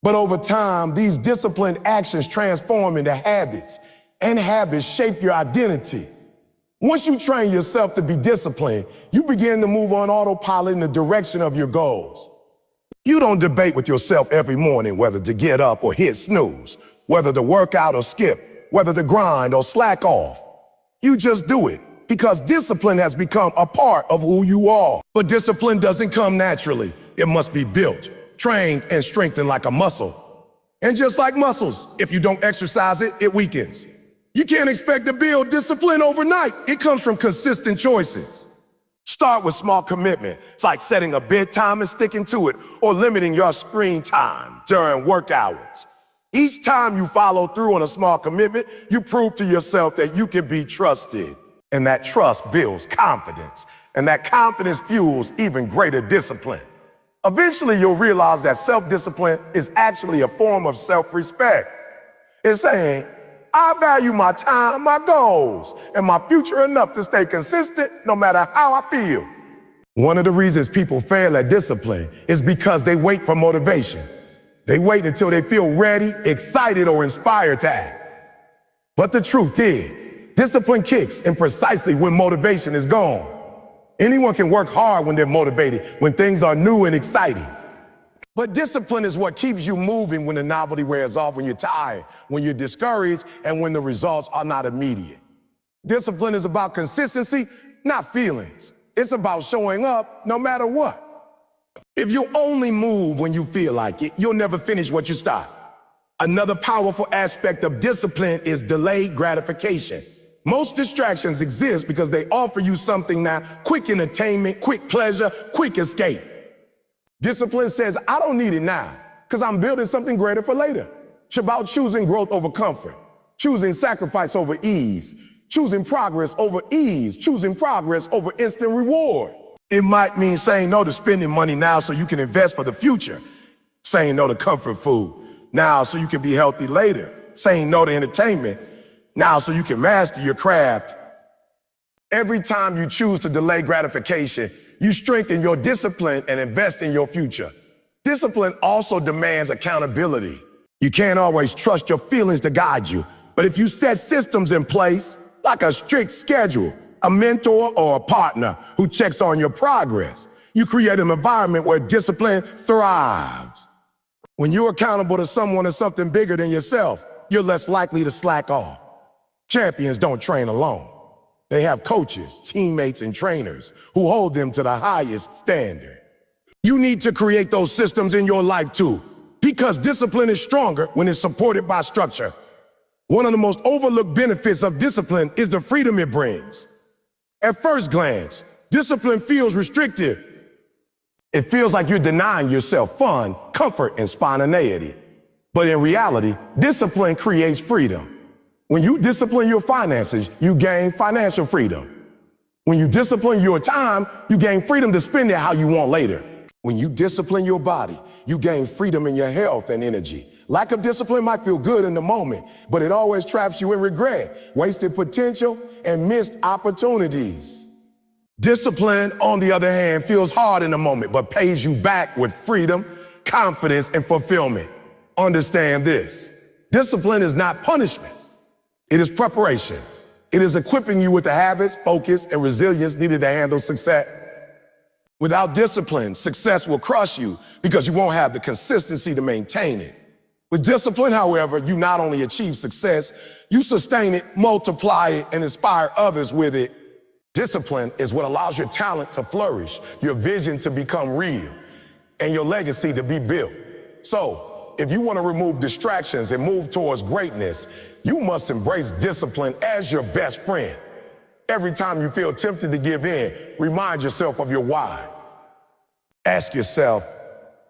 But over time, these disciplined actions transform into habits, and habits shape your identity. Once you train yourself to be disciplined, you begin to move on autopilot in the direction of your goals. You don't debate with yourself every morning whether to get up or hit snooze, whether to work out or skip, whether to grind or slack off. You just do it because discipline has become a part of who you are. But discipline doesn't come naturally. It must be built, trained, and strengthened like a muscle. And just like muscles, if you don't exercise it, it weakens. You can't expect to build discipline overnight. It comes from consistent choices. Start with small commitment. It's like setting a bedtime and sticking to it, or limiting your screen time during work hours. Each time you follow through on a small commitment, you prove to yourself that you can be trusted. And that trust builds confidence. And that confidence fuels even greater discipline. Eventually, you'll realize that self-discipline is actually a form of self-respect. It's saying, I value my time, my goals, and my future enough to stay consistent no matter how I feel. One of the reasons people fail at discipline is because they wait for motivation. They wait until they feel ready, excited, or inspired to act. But the truth is, discipline kicks in precisely when motivation is gone. Anyone can work hard when they're motivated, when things are new and exciting. But discipline is what keeps you moving when the novelty wears off, when you're tired, when you're discouraged, and when the results are not immediate. Discipline is about consistency, not feelings. It's about showing up no matter what. If you only move when you feel like it, you'll never finish what you start. Another powerful aspect of discipline is delayed gratification. Most distractions exist because they offer you something now: quick entertainment, quick pleasure, quick escape. Discipline says, I don't need it now, because I'm building something greater for later. It's about choosing growth over comfort, choosing sacrifice over ease, choosing progress over ease, choosing progress over instant reward. It might mean saying no to spending money now so you can invest for the future, saying no to comfort food now so you can be healthy later, saying no to entertainment now so you can master your craft. Every time you choose to delay gratification, you strengthen your discipline and invest in your future. Discipline also demands accountability. You can't always trust your feelings to guide you, but if you set systems in place, like a strict schedule, a mentor or a partner who checks on your progress, you create an environment where discipline thrives. When you're accountable to someone or something bigger than yourself, you're less likely to slack off. Champions don't train alone. They have coaches, teammates, and trainers who hold them to the highest standard. You need to create those systems in your life too, because discipline is stronger when it's supported by structure. One of the most overlooked benefits of discipline is the freedom it brings. At first glance, discipline feels restrictive. It feels like you're denying yourself fun, comfort, and spontaneity. But in reality, discipline creates freedom. When you discipline your finances, you gain financial freedom. When you discipline your time, you gain freedom to spend it how you want later. When you discipline your body, you gain freedom in your health and energy. Lack of discipline might feel good in the moment, but it always traps you in regret, wasted potential, and missed opportunities. Discipline, on the other hand, feels hard in the moment, but pays you back with freedom, confidence, and fulfillment. Understand this. Discipline is not punishment. It is preparation. It is equipping you with the habits, focus, and resilience needed to handle success. Without discipline, success will crush you because you won't have the consistency to maintain it. With discipline, however, you not only achieve success, you sustain it, multiply it, and inspire others with it. Discipline is what allows your talent to flourish, your vision to become real, and your legacy to be built. So, if you want to remove distractions and move towards greatness, you must embrace discipline as your best friend. Every time you feel tempted to give in, remind yourself of your why. Ask yourself,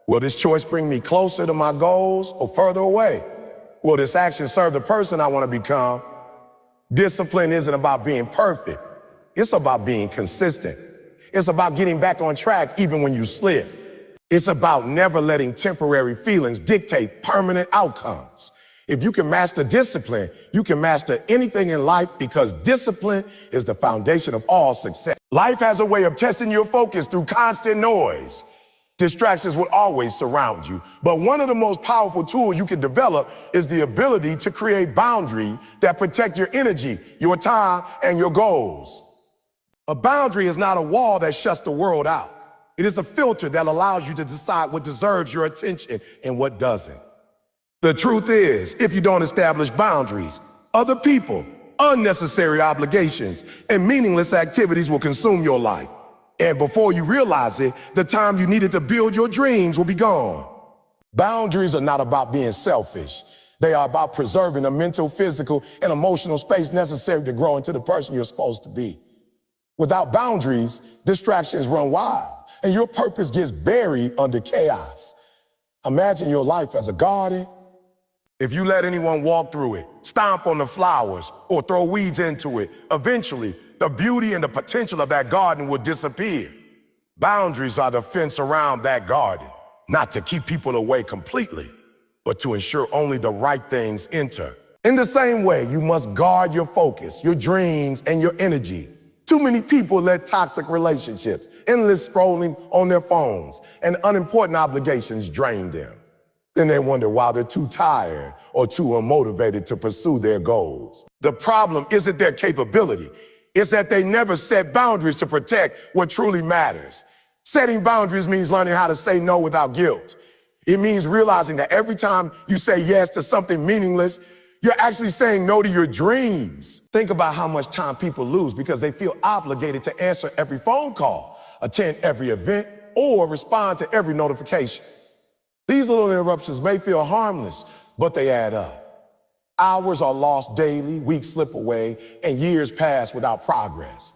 will this choice bring me closer to my goals or further away? Will this action serve the person I want to become? Discipline isn't about being perfect. It's about being consistent. It's about getting back on track even when you slip. It's about never letting temporary feelings dictate permanent outcomes. If you can master discipline, you can master anything in life because discipline is the foundation of all success. Life has a way of testing your focus through constant noise. Distractions will always surround you, but one of the most powerful tools you can develop is the ability to create boundaries that protect your energy, your time, and your goals. A boundary is not a wall that shuts the world out. It is a filter that allows you to decide what deserves your attention and what doesn't. The truth is, if you don't establish boundaries, other people, unnecessary obligations, and meaningless activities will consume your life. And before you realize it, the time you needed to build your dreams will be gone. Boundaries are not about being selfish. They are about preserving the mental, physical, and emotional space necessary to grow into the person you're supposed to be. Without boundaries, distractions run wild, and your purpose gets buried under chaos. Imagine your life as a garden. If you let anyone walk through it, stomp on the flowers, or throw weeds into it, eventually, the beauty and the potential of that garden will disappear. Boundaries are the fence around that garden, not to keep people away completely, but to ensure only the right things enter. In the same way, you must guard your focus, your dreams, and your energy. Too many people let toxic relationships, endless scrolling on their phones, and unimportant obligations drain them. Then they wonder why they're too tired or too unmotivated to pursue their goals. The problem isn't their capability. It's that they never set boundaries to protect what truly matters. Setting boundaries means learning how to say no without guilt. It means realizing that every time you say yes to something meaningless, you're actually saying no to your dreams. Think about how much time people lose because they feel obligated to answer every phone call, attend every event, or respond to every notification. These little interruptions may feel harmless, but they add up. Hours are lost daily, weeks slip away, and years pass without progress.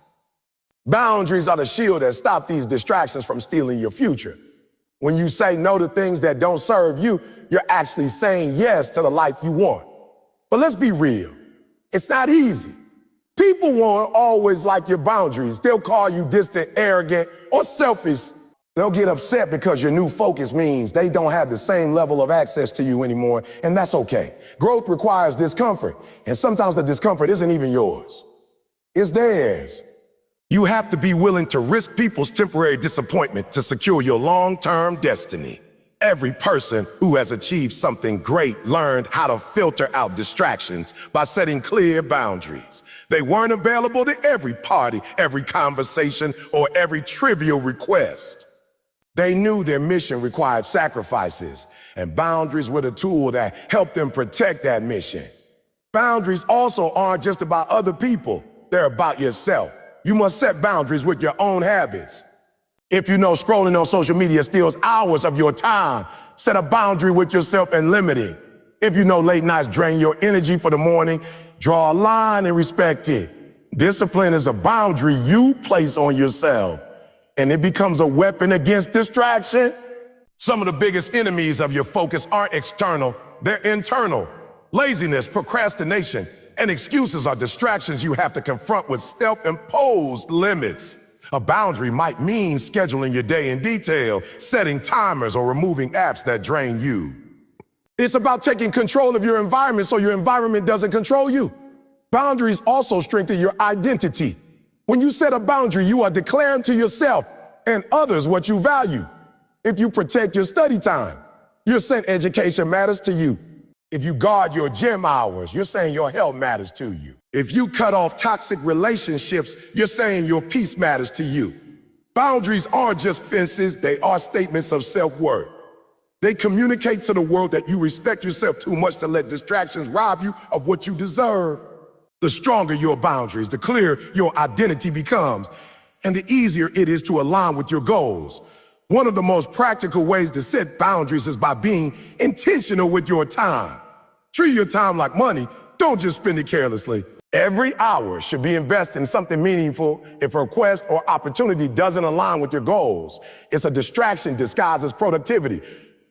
Boundaries are the shield that stop these distractions from stealing your future. When you say no to things that don't serve you, you're actually saying yes to the life you want. But let's be real. It's not easy. People won't always like your boundaries. They'll call you distant, arrogant, or selfish. They'll get upset because your new focus means they don't have the same level of access to you anymore, and that's okay. Growth requires discomfort, and sometimes the discomfort isn't even yours. It's theirs. You have to be willing to risk people's temporary disappointment to secure your long-term destiny. Every person who has achieved something great learned how to filter out distractions by setting clear boundaries. They weren't available to every party, every conversation, or every trivial request. They knew their mission required sacrifices, and boundaries were the tool that helped them protect that mission. Boundaries also aren't just about other people, they're about yourself. You must set boundaries with your own habits. If you know scrolling on social media steals hours of your time, set a boundary with yourself and limit it. If you know late nights drain your energy for the morning, draw a line and respect it. Discipline is a boundary you place on yourself, and it becomes a weapon against distraction. Some of the biggest enemies of your focus aren't external, they're internal. Laziness, procrastination, and excuses are distractions you have to confront with self-imposed limits. A boundary might mean scheduling your day in detail, setting timers, or removing apps that drain you. It's about taking control of your environment so your environment doesn't control you. Boundaries also strengthen your identity. When you set a boundary, you are declaring to yourself and others what you value. If you protect your study time, you're saying education matters to you. If you guard your gym hours, you're saying your health matters to you. If you cut off toxic relationships, you're saying your peace matters to you. Boundaries aren't just fences, they are statements of self-worth. They communicate to the world that you respect yourself too much to let distractions rob you of what you deserve. The stronger your boundaries, the clearer your identity becomes, and the easier it is to align with your goals. One of the most practical ways to set boundaries is by being intentional with your time. Treat your time like money. Don't just spend it carelessly. Every hour should be invested in something meaningful. If a request or opportunity doesn't align with your goals, it's a distraction disguised as productivity.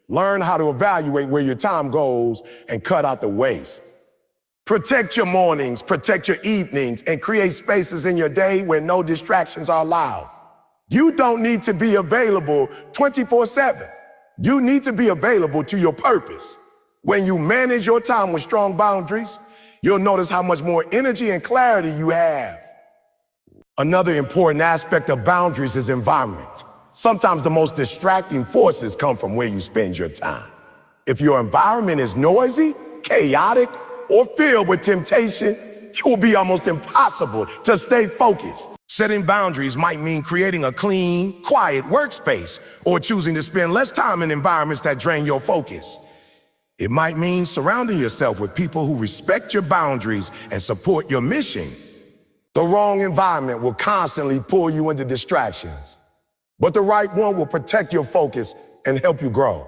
Learn how to evaluate where your time goes and cut out the waste. Protect your mornings, protect your evenings, and create spaces in your day where no distractions are allowed. You don't need to be available 24/7. You need to be available to your purpose. When you manage your time with strong boundaries, you'll notice how much more energy and clarity you have. Another important aspect of boundaries is environment. Sometimes the most distracting forces come from where you spend your time. If your environment is noisy, chaotic, or filled with temptation, it will be almost impossible to stay focused. Setting boundaries might mean creating a clean, quiet workspace or choosing to spend less time in environments that drain your focus. It might mean surrounding yourself with people who respect your boundaries and support your mission. The wrong environment will constantly pull you into distractions, but the right one will protect your focus and help you grow.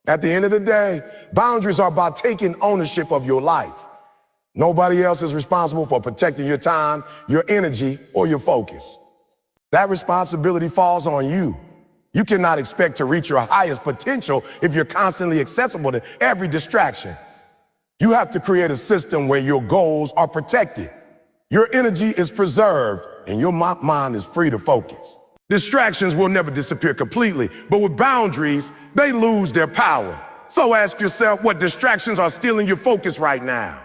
At the end of the day, boundaries are about taking ownership of your life. Nobody else is responsible for protecting your time, your energy, or your focus. That responsibility falls on you. You cannot expect to reach your highest potential if you're constantly accessible to every distraction. You have to create a system where your goals are protected, your energy is preserved, and your mind is free to focus. Distractions will never disappear completely, but with boundaries, they lose their power. So ask yourself, what distractions are stealing your focus right now?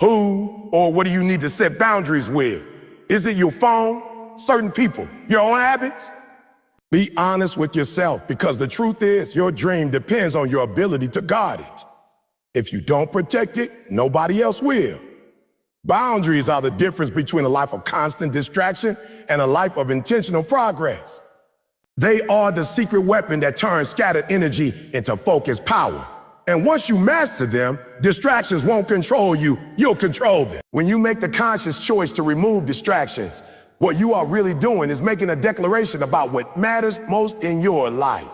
Who or what do you need to set boundaries with? Is it your phone, certain people, your own habits? Be honest with yourself, because the truth is your dream depends on your ability to guard it. If you don't protect it, nobody else will. Boundaries are the difference between a life of constant distraction and a life of intentional progress. They are the secret weapon that turns scattered energy into focused power. And once you master them, distractions won't control you, you'll control them. When you make the conscious choice to remove distractions, what you are really doing is making a declaration about what matters most in your life.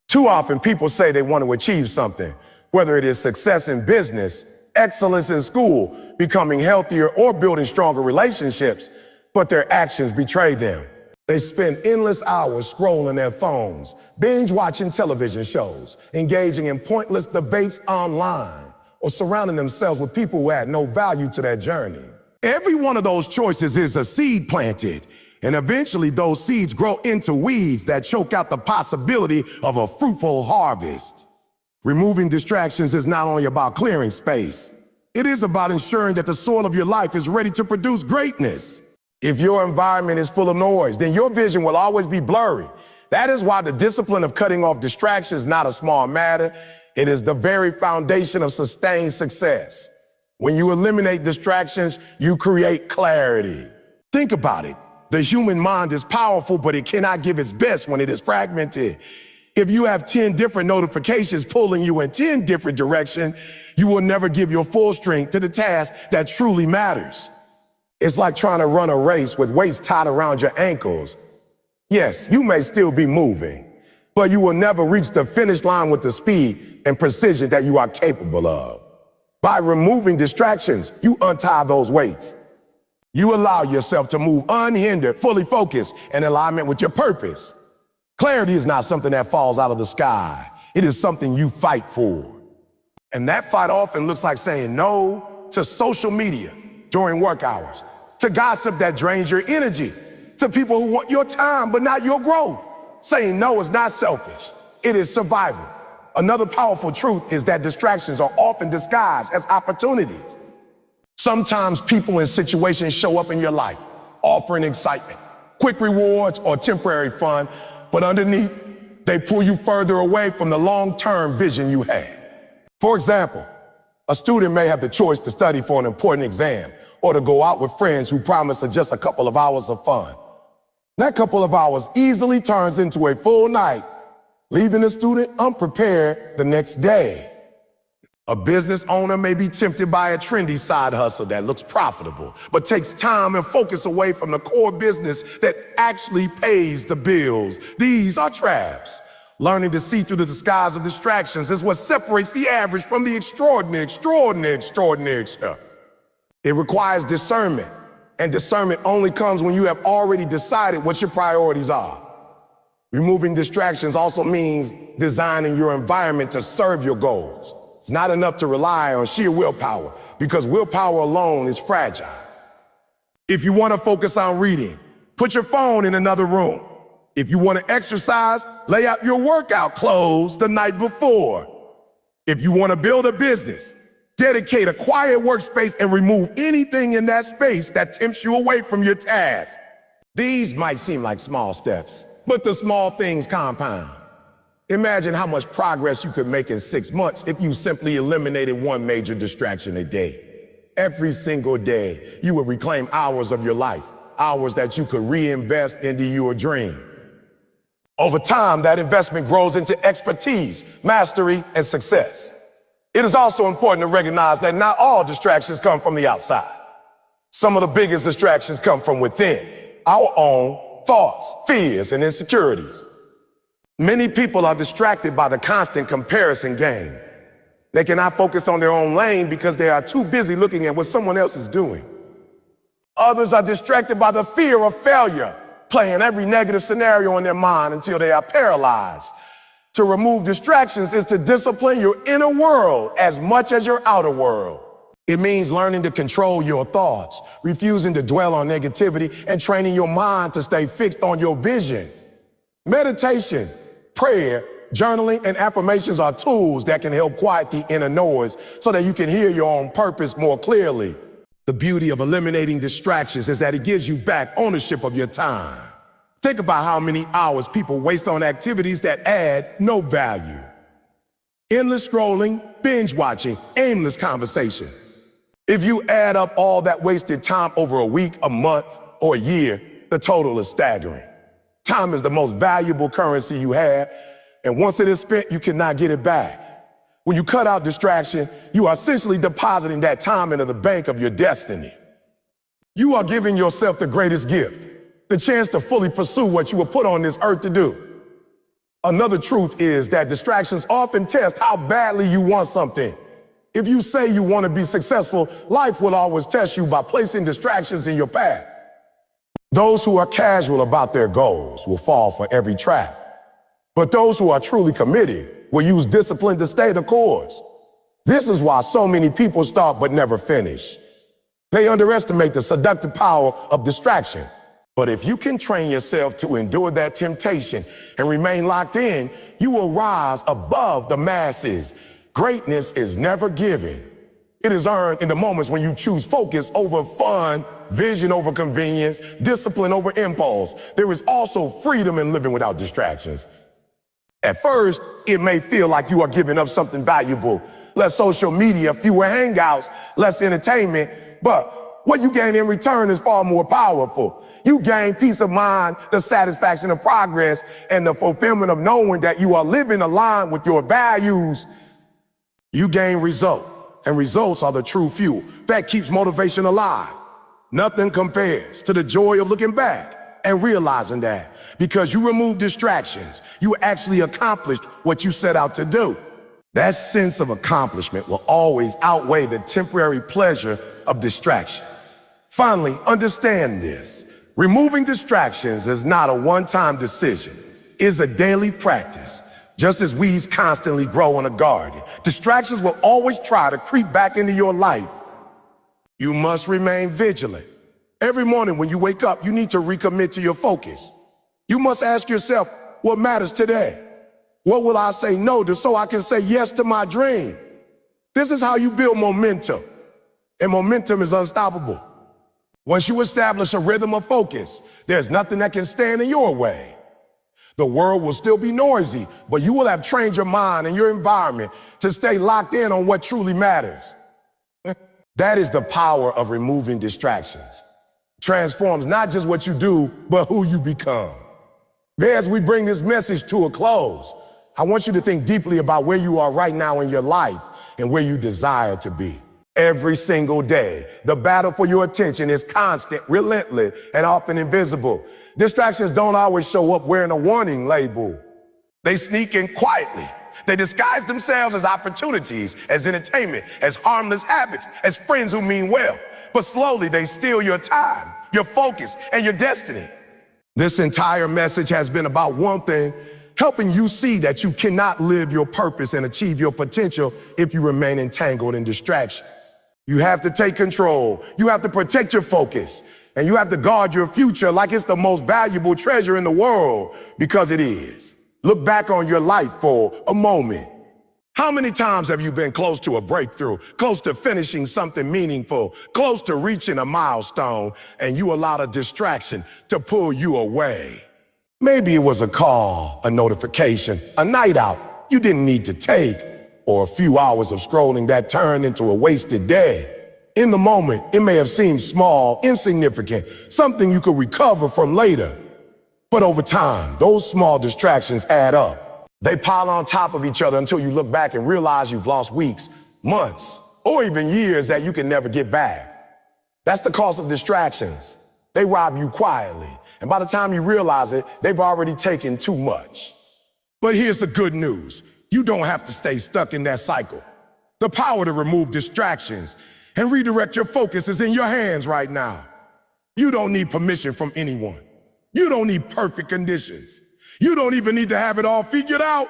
Too often people say they want to achieve something, whether it is success in business, excellence in school, becoming healthier, or building stronger relationships, but their actions betray them. They spend endless hours scrolling their phones, binge watching television shows, engaging in pointless debates online, or surrounding themselves with people who add no value to their journey. Every one of those choices is a seed planted, and eventually those seeds grow into weeds that choke out the possibility of a fruitful harvest. Removing distractions is not only about clearing space, it is about ensuring that the soil of your life is ready to produce greatness. If your environment is full of noise, then your vision will always be blurry. That is why the discipline of cutting off distractions is not a small matter. It is the very foundation of sustained success. When you eliminate distractions, you create clarity. Think about it. The human mind is powerful, but it cannot give its best when it is fragmented. If you have 10 different notifications pulling you in 10 different directions, you will never give your full strength to the task that truly matters. It's like trying to run a race with weights tied around your ankles. Yes, you may still be moving, but you will never reach the finish line with the speed and precision that you are capable of. By removing distractions, you untie those weights. You allow yourself to move unhindered, fully focused, in alignment with your purpose. Clarity is not something that falls out of the sky. It is something you fight for. And that fight often looks like saying no to social media during work hours, to gossip that drains your energy, to people who want your time but not your growth. Saying no is not selfish. It is survival. Another powerful truth is that distractions are often disguised as opportunities. Sometimes people and situations show up in your life, offering excitement, quick rewards, or temporary fun, but underneath, they pull you further away from the long-term vision you had. For example, a student may have the choice to study for an important exam or to go out with friends who promise just a couple of hours of fun. That couple of hours easily turns into a full night, leaving the student unprepared the next day. A business owner may be tempted by a trendy side hustle that looks profitable, but takes time and focus away from the core business that actually pays the bills. These are traps. Learning to see through the disguise of distractions is what separates the average from the extraordinary stuff. It requires discernment, and discernment only comes when you have already decided what your priorities are. Removing distractions also means designing your environment to serve your goals. It's not enough to rely on sheer willpower, because willpower alone is fragile. If you want to focus on reading, put your phone in another room. If you want to exercise, lay out your workout clothes the night before. If you want to build a business, dedicate a quiet workspace and remove anything in that space that tempts you away from your task. These might seem like small steps, but the small things compound. Imagine how much progress you could make in 6 months if you simply eliminated one major distraction a day. Every single day, you would reclaim hours of your life, hours that you could reinvest into your dream. Over time, that investment grows into expertise, mastery, and success. It is also important to recognize that not all distractions come from the outside. Some of the biggest distractions come from within, our own thoughts, fears, and insecurities. Many people are distracted by the constant comparison game. They cannot focus on their own lane because they are too busy looking at what someone else is doing. Others are distracted by the fear of failure, playing every negative scenario in their mind until they are paralyzed. To remove distractions is to discipline your inner world as much as your outer world. It means learning to control your thoughts, refusing to dwell on negativity, and training your mind to stay fixed on your vision. Meditation, prayer, journaling, and affirmations are tools that can help quiet the inner noise so that you can hear your own purpose more clearly. The beauty of eliminating distractions is that it gives you back ownership of your time. Think about how many hours people waste on activities that add no value. Endless scrolling, binge watching, aimless conversation. If you add up all that wasted time over a week, a month, or a year, the total is staggering. Time is the most valuable currency you have, and once it is spent, you cannot get it back. When you cut out distraction, you are essentially depositing that time into the bank of your destiny. You are giving yourself the greatest gift, the chance to fully pursue what you were put on this earth to do. Another truth is that distractions often test how badly you want something. If you say you want to be successful, life will always test you by placing distractions in your path. Those who are casual about their goals will fall for every trap. But those who are truly committed will use discipline to stay the course. This is why so many people start but never finish. They underestimate the seductive power of distraction. But if you can train yourself to endure that temptation and remain locked in, you will rise above the masses. Greatness is never given. It is earned in the moments when you choose focus over fun, vision over convenience, discipline over impulse. There is also freedom in living without distractions. At first, it may feel like you are giving up something valuable. Less social media, fewer hangouts, less entertainment. But what you gain in return is far more powerful. You gain peace of mind, the satisfaction of progress, and the fulfillment of knowing that you are living aligned with your values. You gain result, and results are the true fuel that keeps motivation alive. Nothing compares to the joy of looking back and realizing that because you remove distractions, you actually accomplished what you set out to do. That sense of accomplishment will always outweigh the temporary pleasure of distraction. Finally, understand this. Removing distractions is not a one-time decision. It's a daily practice. Just as weeds constantly grow in a garden, distractions will always try to creep back into your life. You must remain vigilant. Every morning when you wake up, you need to recommit to your focus. You must ask yourself, what matters today? What will I say no to so I can say yes to my dream? This is how you build momentum, and momentum is unstoppable. Once you establish a rhythm of focus, there's nothing that can stand in your way. The world will still be noisy, but you will have trained your mind and your environment to stay locked in on what truly matters. That is the power of removing distractions. Transforms not just what you do, but who you become. As we bring this message to a close, I want you to think deeply about where you are right now in your life and where you desire to be. Every single day, the battle for your attention is constant, relentless, and often invisible. Distractions don't always show up wearing a warning label. They sneak in quietly. They disguise themselves as opportunities, as entertainment, as harmless habits, as friends who mean well. But slowly they steal your time, your focus, and your destiny. This entire message has been about one thing, helping you see that you cannot live your purpose and achieve your potential if you remain entangled in distraction. You have to take control. You have to protect your focus. And you have to guard your future like it's the most valuable treasure in the world, because it is. Look back on your life for a moment. How many times have you been close to a breakthrough, close to finishing something meaningful, close to reaching a milestone, and you allowed a distraction to pull you away? Maybe it was a call, a notification, a night out you didn't need to take, or a few hours of scrolling that turned into a wasted day. In the moment, it may have seemed small, insignificant, something you could recover from later. But over time, those small distractions add up. They pile on top of each other until you look back and realize you've lost weeks, months, or even years that you can never get back. That's the cost of distractions. They rob you quietly, and by the time you realize it, they've already taken too much. But here's the good news. You don't have to stay stuck in that cycle. The power to remove distractions and redirect your focus is in your hands right now. You don't need permission from anyone. You don't need perfect conditions. You don't even need to have it all figured out.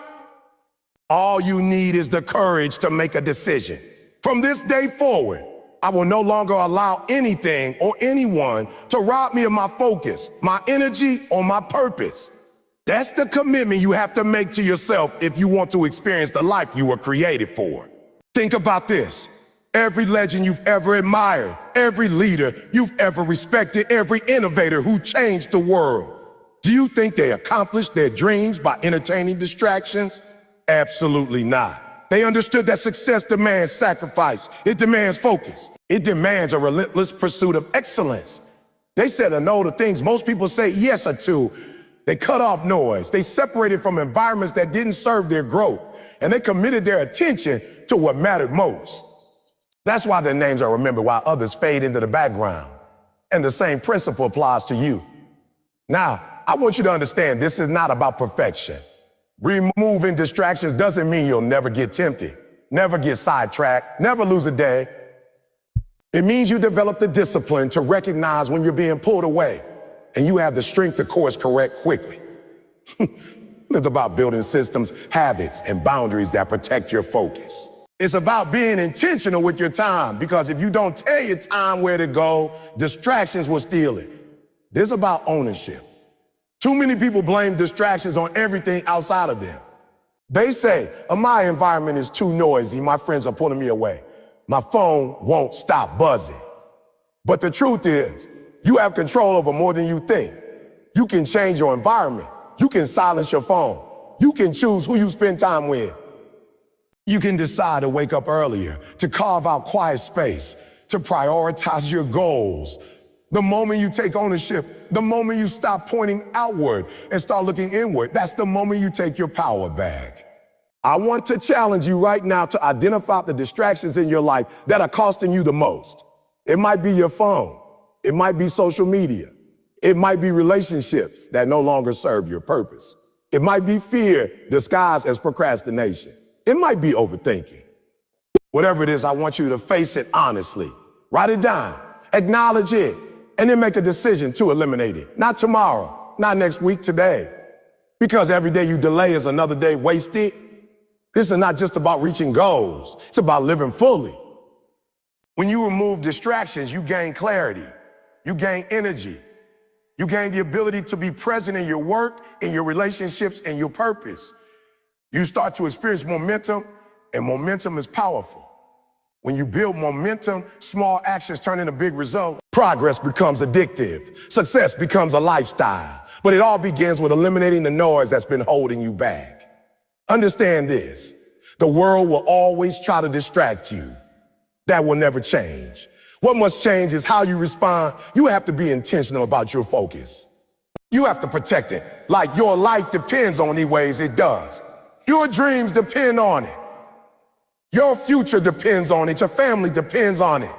All you need is the courage to make a decision. From this day forward, I will no longer allow anything or anyone to rob me of my focus, my energy, or my purpose. That's the commitment you have to make to yourself if you want to experience the life you were created for. Think about this. Every legend you've ever admired, every leader you've ever respected, every innovator who changed the world. Do you think they accomplished their dreams by entertaining distractions? Absolutely not. They understood that success demands sacrifice. It demands focus. It demands a relentless pursuit of excellence. They said a no to things most people say yes to. They cut off noise. They separated from environments that didn't serve their growth. And they committed their attention to what mattered most. That's why their names are remembered while others fade into the background. And the same principle applies to you. Now, I want you to understand this is not about perfection. Removing distractions doesn't mean you'll never get tempted, never get sidetracked, never lose a day. It means you develop the discipline to recognize when you're being pulled away, and you have the strength to course correct quickly. It's about building systems, habits, and boundaries that protect your focus. It's about being intentional with your time, because if you don't tell your time where to go, distractions will steal it. This is about ownership. Too many people blame distractions on everything outside of them. They say, my environment is too noisy, my friends are pulling me away. My phone won't stop buzzing. But the truth is, you have control over more than you think. You can change your environment. You can silence your phone. You can choose who you spend time with. You can decide to wake up earlier, to carve out quiet space, to prioritize your goals. The moment you take ownership, the moment you stop pointing outward and start looking inward, that's the moment you take your power back. I want to challenge you right now to identify the distractions in your life that are costing you the most. It might be your phone. It might be social media. It might be relationships that no longer serve your purpose. It might be fear disguised as procrastination. It might be overthinking. Whatever it is, I want you to face it honestly. Write it down, acknowledge it, and then make a decision to eliminate it. Not tomorrow, not next week, today. Because every day you delay is another day wasted. This is not just about reaching goals. It's about living fully. When you remove distractions, you gain clarity. You gain energy. You gain the ability to be present in your work, in your relationships, and your purpose. You start to experience momentum, and momentum is powerful. When you build momentum, small actions turn into big results. Progress becomes addictive. Success becomes a lifestyle. But it all begins with eliminating the noise that's been holding you back. Understand this. The world will always try to distract you. That will never change. What must change is how you respond. You have to be intentional about your focus. You have to protect it. Like your life depends on these ways, it does. Your dreams depend on it. Your future depends on it. Your family depends on it.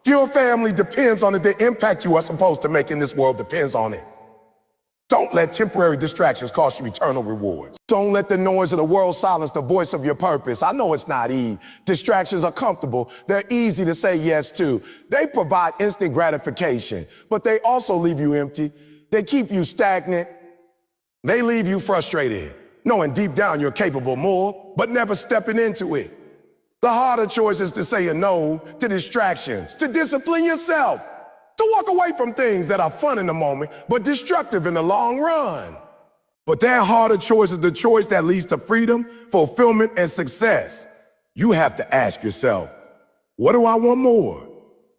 Your family depends on it. The impact you are supposed to make in this world depends on it. Don't let temporary distractions cost you eternal rewards. Don't let the noise of the world silence the voice of your purpose. I know it's not easy. Distractions are comfortable. They're easy to say yes to. They provide instant gratification, but they also leave you empty. They keep you stagnant. They leave you frustrated, knowing deep down you're capable of more, but never stepping into it. The harder choice is to say a no to distractions, to discipline yourself, to walk away from things that are fun in the moment, but destructive in the long run. But that harder choice is the choice that leads to freedom, fulfillment, and success. You have to ask yourself, what do I want more?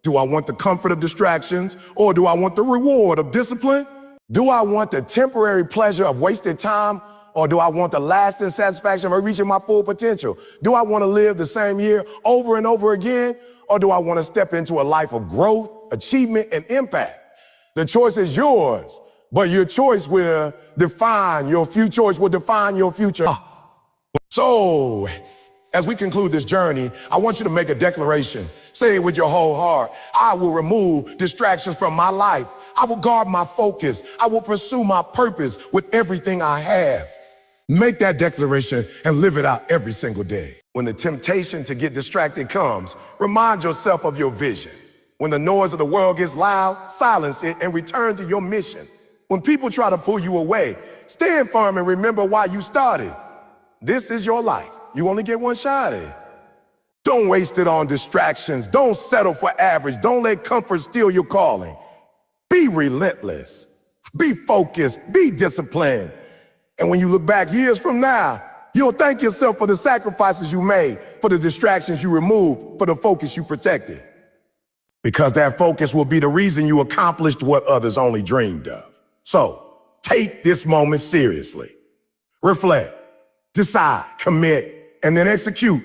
Do I want the comfort of distractions, or do I want the reward of discipline? Do I want the temporary pleasure of wasted time, or do I want the lasting satisfaction of reaching my full potential? Do I want to live the same year over and over again, or do I want to step into a life of growth, achievement, and impact? The choice is yours, but your choice will define your future. Choice will define your future. So, as we conclude this journey, I want you to make a declaration. Say it with your whole heart. I will remove distractions from my life. I will guard my focus. I will pursue my purpose with everything I have. Make that declaration and live it out every single day. When the temptation to get distracted comes, remind yourself of your vision. When the noise of the world gets loud, silence it and return to your mission. When people try to pull you away, stand firm and remember why you started. This is your life. You only get one shot at it. Don't waste it on distractions. Don't settle for average. Don't let comfort steal your calling. Be relentless. Be focused. Be disciplined. And when you look back years from now, you'll thank yourself for the sacrifices you made, for the distractions you removed, for the focus you protected. Because that focus will be the reason you accomplished what others only dreamed of. So, take this moment seriously. Reflect, decide, commit, and then execute.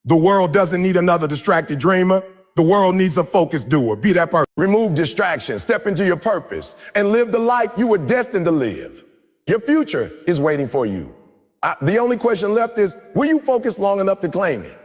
The world doesn't need another distracted dreamer. The world needs a focused doer. Be that person. Remove distractions, step into your purpose, and live the life you were destined to live. Your future is waiting for you. The only question left is, will you focus long enough to claim it?